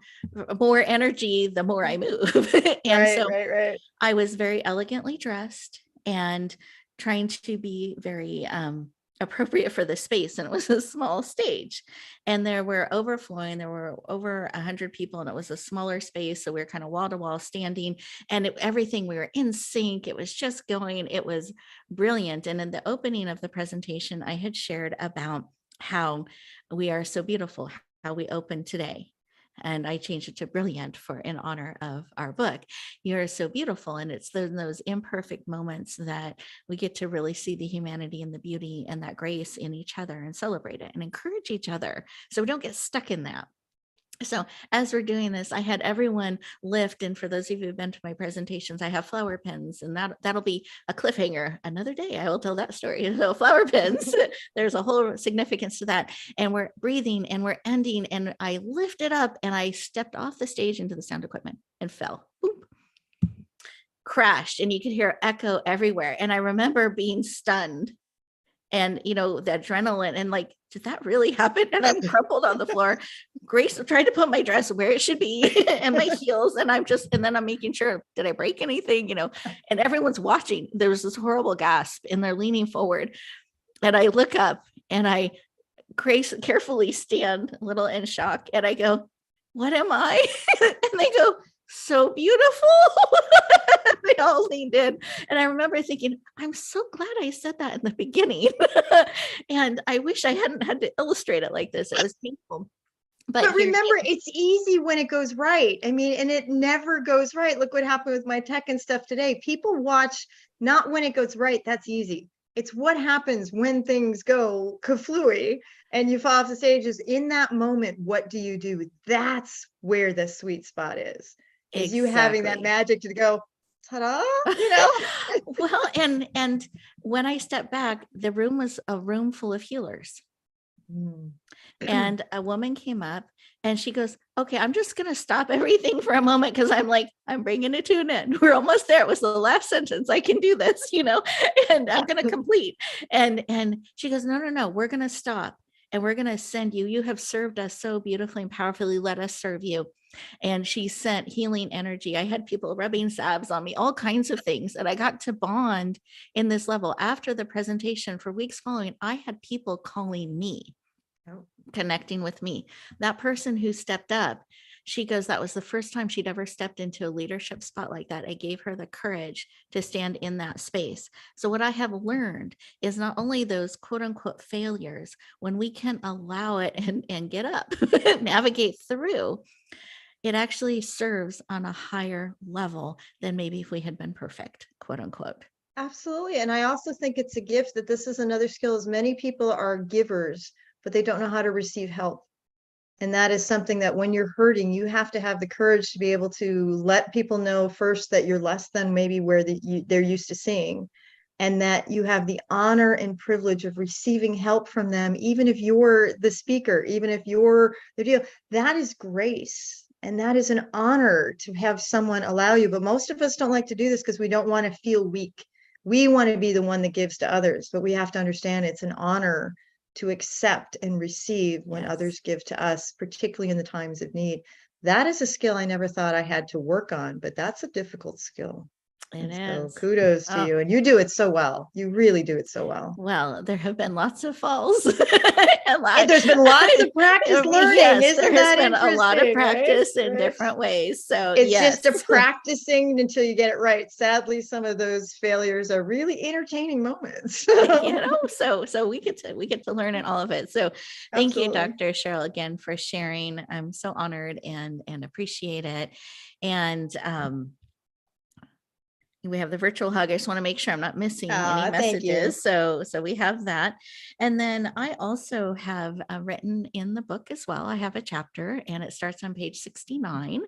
more energy, the more I move. And I was very elegantly dressed and trying to be very appropriate for the space, and it was a small stage, and there were over 100 people, and it was a smaller space, so we were kind of wall to wall standing, and everything, we were in sync. It was just going, it was brilliant. And in the opening of the presentation, I had shared about how we are so beautiful, how we open today, and I changed it to brilliant in honor of our book. You're so beautiful. And it's those imperfect moments that we get to really see the humanity and the beauty and that grace in each other and celebrate it and encourage each other so we don't get stuck in that. So as we're doing this, I had everyone lift, and for those of you who've been to my presentations, I have flower pins, and that'll be a cliffhanger. Another day, I will tell that story. So flower pins, there's a whole significance to that. And we're breathing and we're ending, and I lifted up and I stepped off the stage into the sound equipment and fell. Boop. Crashed, and you could hear echo everywhere. And I remember being stunned. And, the adrenaline and like, did that really happen? And I'm crumpled on the floor. Grace tried to put my dress where it should be and my heels. And then I'm making sure, did I break anything? And everyone's watching. There was this horrible gasp and they're leaning forward. And I look up and I carefully stand a little in shock. And I go, what am I? And they go, so beautiful. They all leaned in. And I remember thinking, I'm so glad I said that in the beginning. And I wish I hadn't had to illustrate it like this. It was painful. But remember, it's easy when it goes right. I mean, and it never goes right. Look what happened with my tech and stuff today. People watch not when it goes right. That's easy. It's what happens when things go kaflooey and you fall off the stage. Is in that moment, what do you do? That's where the sweet spot is. Is you having that magic to go, ta-da, Well, and when I stepped back, the room was a room full of healers. And a woman came up and she goes, okay, I'm just going to stop everything for a moment. Cause I'm bringing a tune in. We're almost there. It was the last sentence. I can do this, and I'm going to complete. And she goes, no, we're going to stop and we're going to send you. You have served us so beautifully and powerfully. Let us serve you. And she sent healing energy. I had people rubbing salves on me, all kinds of things. And I got to bond in this level. After the presentation for weeks following, I had people calling me, connecting with me. That person who stepped up, she goes, that was the first time she'd ever stepped into a leadership spot like that. I gave her the courage to stand in that space. So what I have learned is not only those quote unquote failures, when we can allow it and get up, navigate through, it actually serves on a higher level than maybe if we had been perfect, quote unquote. Absolutely. And I also think it's a gift that this is another skill, as many people are givers, but they don't know how to receive help. And that is something that when you're hurting, you have to have the courage to be able to let people know first that you're less than maybe where they're used to seeing, and that you have the honor and privilege of receiving help from them, even if you're the speaker, even if you're the deal. That is grace. And that is an honor to have someone allow you. But most of us don't like to do this because we don't want to feel weak. We want to be the one that gives to others, but we have to understand it's an honor to accept and receive when others give to us, particularly in the times of need. That is a skill I never thought I had to work on, but that's a difficult skill. It is. So kudos to you. And you do it so well. You really do it so well. Well, there have been lots of falls. And there's been lots of practice learning. Yes, Isn't there that has been a lot of interesting, practice right? in different ways. So it's yes. just a practicing until you get it right. Sadly, some of those failures are really entertaining moments. So we get to learn in all of it. So thank you, Absolutely. Dr. Cheryl, again for sharing. I'm so honored and appreciate it. And we have the virtual hug. I just want to make sure I'm not missing any messages. So we have that. And then I also have written in the book as well. I have a chapter and it starts on page 69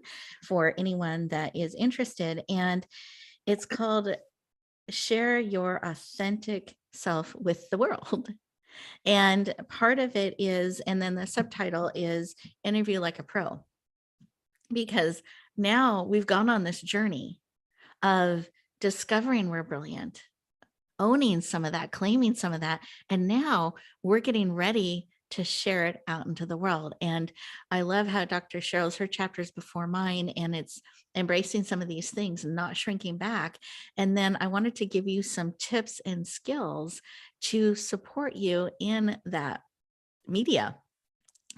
for anyone that is interested. And it's called Share Your Authentic Self with the World. And part of it is, and then the subtitle is Interview Like a Pro. Because now we've gone on this journey of discovering we're brilliant, owning some of that, claiming some of that. And now we're getting ready to share it out into the world. And I love how Dr. Cheryl's, her chapters before mine, and it's embracing some of these things and not shrinking back. And then I wanted to give you some tips and skills to support you in that media.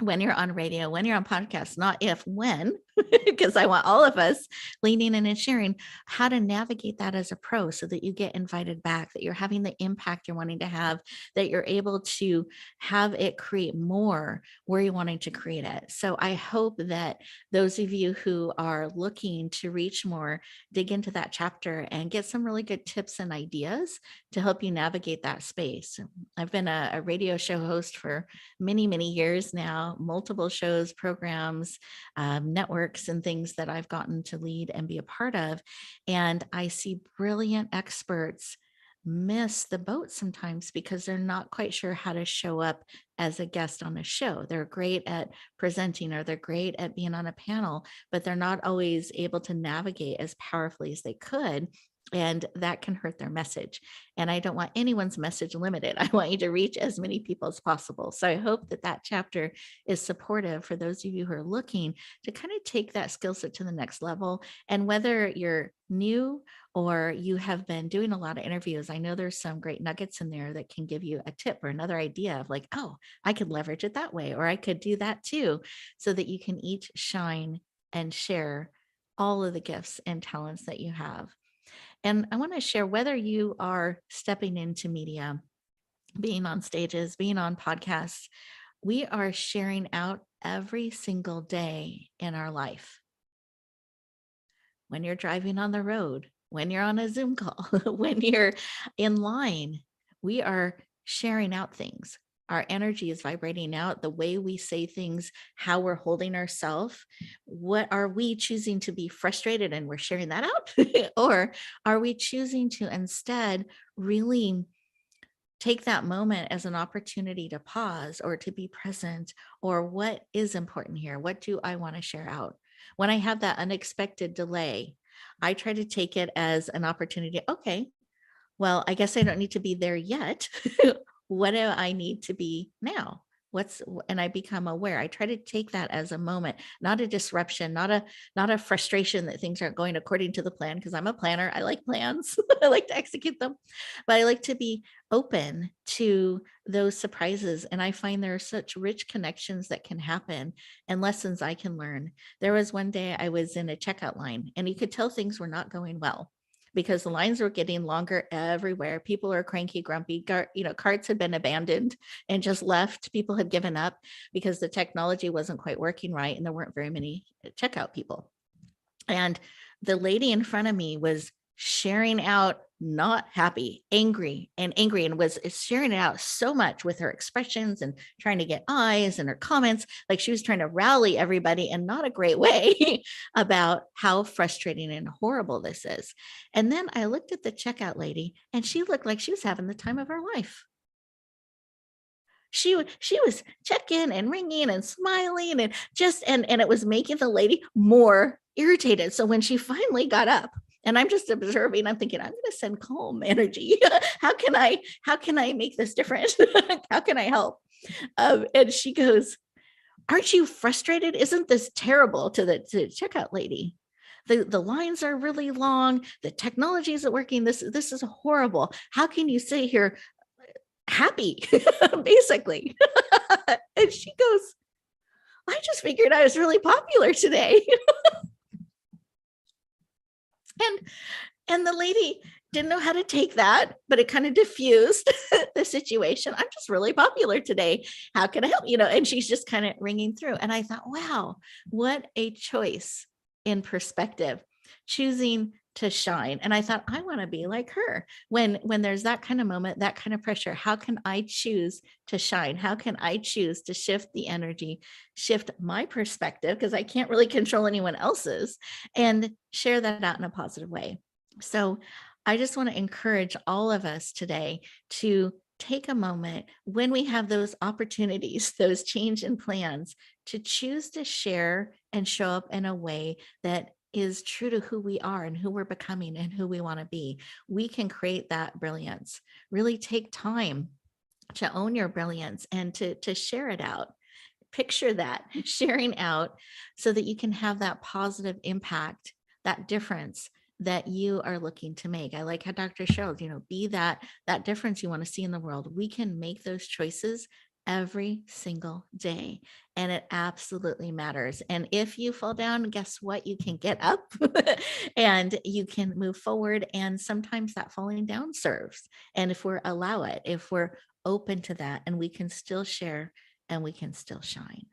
When you're on radio, when you're on podcasts, not if, when, because I want all of us leaning in and sharing how to navigate that as a pro so that you get invited back, that you're having the impact you're wanting to have, that you're able to have it create more where you're wanting to create it. So I hope that those of you who are looking to reach more, dig into that chapter and get some really good tips and ideas to help you navigate that space. I've been a radio show host for many, many years now, multiple shows, programs, networks, and things that I've gotten to lead and be a part of. And I see brilliant experts miss the boat sometimes because they're not quite sure how to show up as a guest on a show. They're great at presenting or they're great at being on a panel, but they're not always able to navigate as powerfully as they could. And that can hurt their message. And I don't want anyone's message limited. I want you to reach as many people as possible. So I hope that that chapter is supportive for those of you who are looking to kind of take that skill set to the next level. And whether you're new or you have been doing a lot of interviews, I know there's some great nuggets in there that can give you a tip or another idea of like, oh, I could leverage it that way, or I could do that too, so that you can each shine and share all of the gifts and talents that you have. And I want to share whether you are stepping into media, being on stages, being on podcasts, we are sharing out every single day in our life. When you're driving on the road, when you're on a Zoom call, when you're in line, we are sharing out things. Our energy is vibrating out, the way we say things, how we're holding ourselves. What are we choosing to be frustrated and we're sharing that out? Or are we choosing to instead really take that moment as an opportunity to pause or to be present? Or what is important here? What do I want to share out? When I have that unexpected delay, I try to take it as an opportunity. Okay, well, I guess I don't need to be there yet. What do I need to be now? And I become aware. I try to take that as a moment, not a disruption, not a frustration that things aren't going according to the plan, because I'm a planner. I like plans. I like to execute them, but I like to be open to those surprises. And I find there are such rich connections that can happen and lessons I can learn. There was one day I was in a checkout line and you could tell things were not going well, because the lines were getting longer everywhere. People are cranky, grumpy. Carts had been abandoned and just left. People had given up because the technology wasn't quite working right, and there weren't very many checkout people. And the lady in front of me was sharing out, not happy, angry, and was sharing it out so much with her expressions and trying to get eyes and her comments, like she was trying to rally everybody in not a great way about how frustrating and horrible this is. And then I looked at the checkout lady and she looked like she was having the time of her life. She was checking and ringing and smiling and and it was making the lady more irritated. So when she finally got up, and I'm just observing, I'm thinking, I'm going to send calm energy. How can I make this different? How can I help? And she goes, aren't you frustrated? Isn't this terrible? To the checkout lady. The lines are really long. The technology isn't working. This is horrible. How can you sit here happy, basically? And she goes, I just figured I was really popular today. And the lady didn't know how to take that, but it kind of diffused the situation. I'm just really popular today. How can I help? And she's just kind of ringing through. And I thought, wow, what a choice in perspective, choosing to shine. And I thought, I want to be like her. When there's that kind of moment, that kind of pressure, how can I choose to shine? How can I choose to shift the energy, shift my perspective, because I can't really control anyone else's, and share that out in a positive way? So I just want to encourage all of us today to take a moment when we have those opportunities, those change in plans, to choose to share and show up in a way that is true to who we are and who we're becoming and who we want to be. We can create that brilliance. Really take time to own your brilliance and to share it out. Picture that sharing out so that you can have that positive impact, that difference that you are looking to make. I like how Dr. Cheryl, be that difference you want to see in the world. We can make those choices every single day. And it absolutely matters. And if you fall down, guess what? You can get up and you can move forward. And sometimes that falling down serves. And if we're allow it, if we're open to that, and we can still share and we can still shine.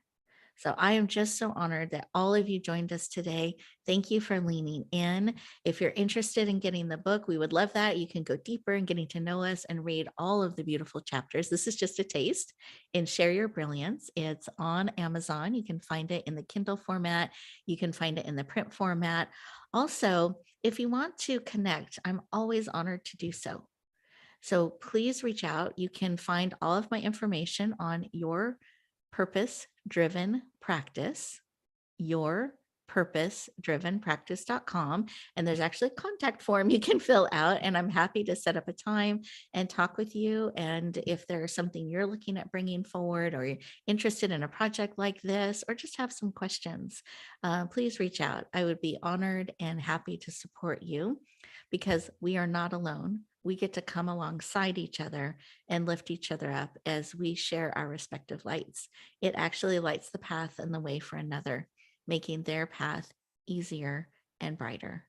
So I am just so honored that all of you joined us today. Thank you for leaning in. If you're interested in getting the book, we would love that. You can go deeper in getting to know us and read all of the beautiful chapters. This is just a taste in Share Your Brilliance. It's on Amazon. You can find it in the Kindle format. You can find it in the print format. Also, if you want to connect, I'm always honored to do so. So please reach out. You can find all of my information on Your Purpose Driven Practice, yourpurposedrivenpractice.com. And there's actually a contact form you can fill out. And I'm happy to set up a time and talk with you. And if there's something you're looking at bringing forward, or you're interested in a project like this, or just have some questions, please reach out. I would be honored and happy to support you, because we are not alone. We get to come alongside each other and lift each other up as we share our respective lights. It actually lights the path and the way for another, making their path easier and brighter.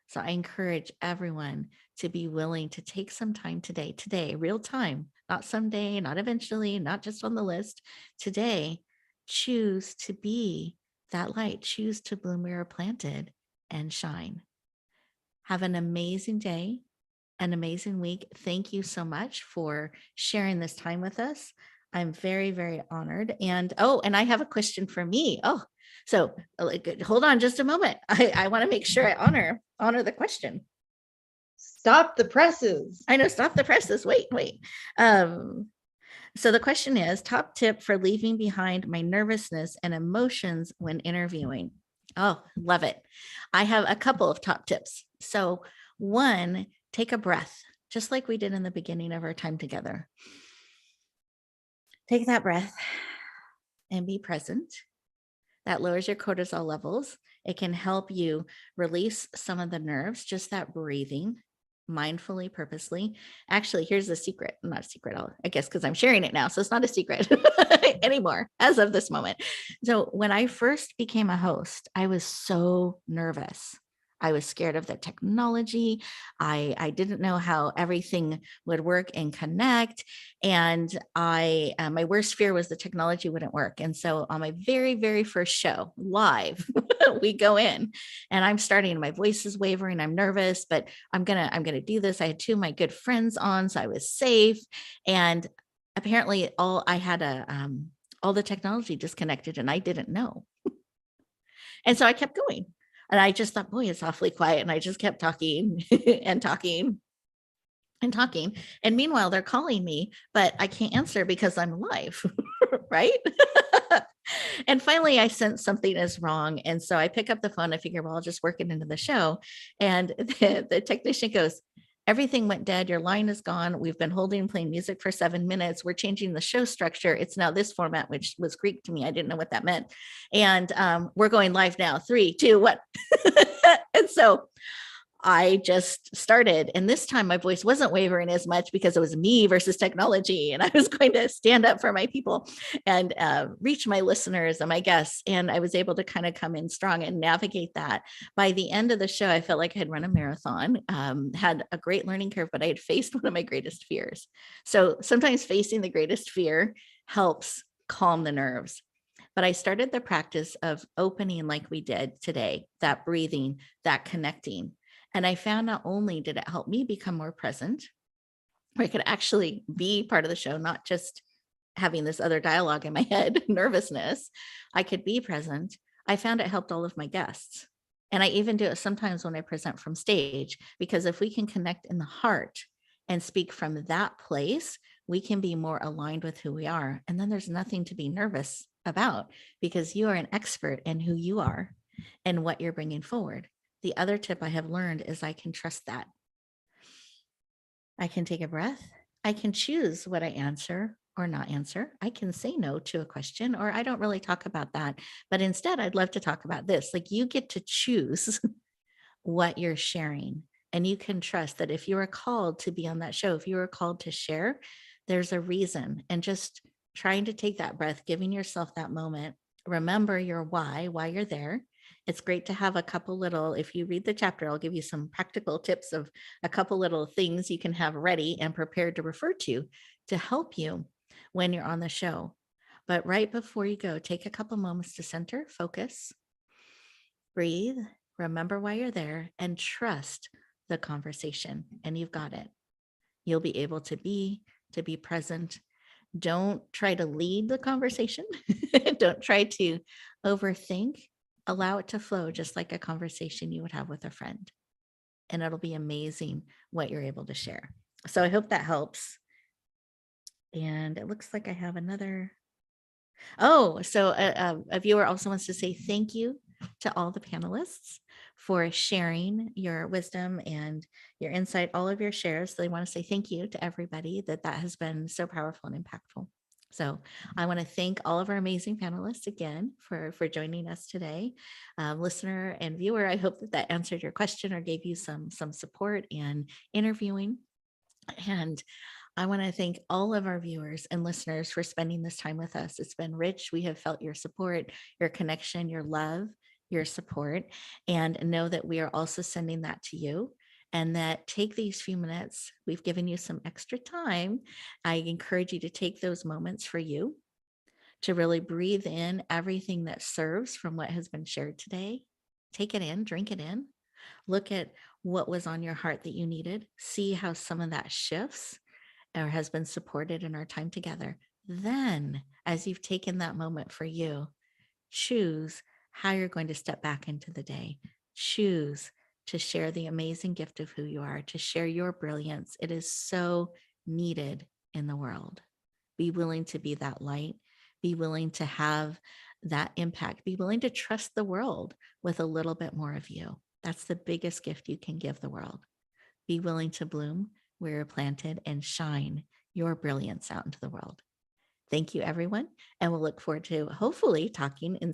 So I encourage everyone to be willing to take some time today, real time, not someday, not eventually, not just on the list. Today, choose to be that light, choose to bloom where you're planted and shine. Have an amazing day, an amazing week. Thank you so much for sharing this time with us. I'm very, very honored. And I have a question for me. So hold on just a moment. I want to make sure I honor the question. Stop the presses. I know, stop the presses. Wait. So the question is, top tip for leaving behind my nervousness and emotions when interviewing. Oh, love it. I have a couple of top tips. So one, take a breath, just like we did in the beginning of our time together. Take that breath and be present. That lowers your cortisol levels. It can help you release some of the nerves, just that breathing mindfully, purposely. Actually, here's the secret. Not a secret, I guess, because I'm sharing it now. So it's not a secret anymore as of this moment. So when I first became a host, I was so nervous. I was scared of the technology. I didn't know how everything would work and connect. And my worst fear was the technology wouldn't work. And so on my very, very first show live, we go in and I'm starting, my voice is wavering. I'm nervous, but I'm going to do this. I had two of my good friends on, so I was safe. And apparently all the technology disconnected and I didn't know. And so I kept going. And I just thought, boy, it's awfully quiet. And I just kept talking and talking and talking. And meanwhile, they're calling me, but I can't answer because I'm live, right? And finally, I sensed something is wrong. And so I pick up the phone. I figure, well, I'll just work it into the show. And the technician goes, everything went dead. Your line is gone. We've been holding and playing music for 7 minutes. We're changing the show structure. It's now this format, which was Greek to me. I didn't know what that meant. And we're going live now. 3, 2, 1. And so I just started. And this time my voice wasn't wavering as much because it was me versus technology. And I was going to stand up for my people and reach my listeners and my guests. And I was able to kind of come in strong and navigate that. By the end of the show, I felt like I had run a marathon, had a great learning curve, but I had faced one of my greatest fears. So sometimes facing the greatest fear helps calm the nerves. But I started the practice of opening like we did today, that breathing, that connecting. And I found not only did it help me become more present, where I could actually be part of the show, not just having this other dialogue in my head, nervousness, I could be present. I found it helped all of my guests. And I even do it sometimes when I present from stage, because if we can connect in the heart and speak from that place, we can be more aligned with who we are. And then there's nothing to be nervous about, because you are an expert in who you are and what you're bringing forward. The other tip I have learned is I can trust that. I can take a breath. I can choose what I answer or not answer. I can say no to a question, or I don't really talk about that. But instead, I'd love to talk about this. Like, you get to choose what you're sharing. And you can trust that if you are called to be on that show, if you are called to share, there's a reason. And just trying to take that breath, giving yourself that moment. Remember your why you're there. It's great to have a couple little, if you read the chapter, I'll give you some practical tips of a couple little things you can have ready and prepared to refer to help you when you're on the show. But right before you go, take a couple moments to center, focus, breathe, remember why you're there, and trust the conversation. And you've got it. You'll be able to be present. Don't try to lead the conversation. Don't try to overthink. Allow it to flow just like a conversation you would have with a friend. And it'll be amazing what you're able to share. So I hope that helps. And it looks like I have another. Oh, so a viewer also wants to say thank you to all the panelists for sharing your wisdom and your insight, all of your shares. They want to say thank you to everybody that has been so powerful and impactful. So I want to thank all of our amazing panelists again for joining us today. Listener and viewer, I hope that answered your question or gave you some support in interviewing. And I want to thank all of our viewers and listeners for spending this time with us. It's been rich. We have felt your support, your connection, your love, your support, and know that we are also sending that to you. And that take these few minutes. We've given you some extra time. I encourage you to take those moments for you to really breathe in everything that serves from what has been shared today. Take it in, drink it in. Look at what was on your heart that you needed. See how some of that shifts or has been supported in our time together. Then, as you've taken that moment for you, choose how you're going to step back into the day. Choose to share the amazing gift of who you are, to share your brilliance. It is so needed in the world. Be willing to be that light. Be willing to have that impact. Be willing to trust the world with a little bit more of you. That's the biggest gift you can give the world. Be willing to bloom where you're planted and shine your brilliance out into the world. Thank you, everyone. And we'll look forward to hopefully talking in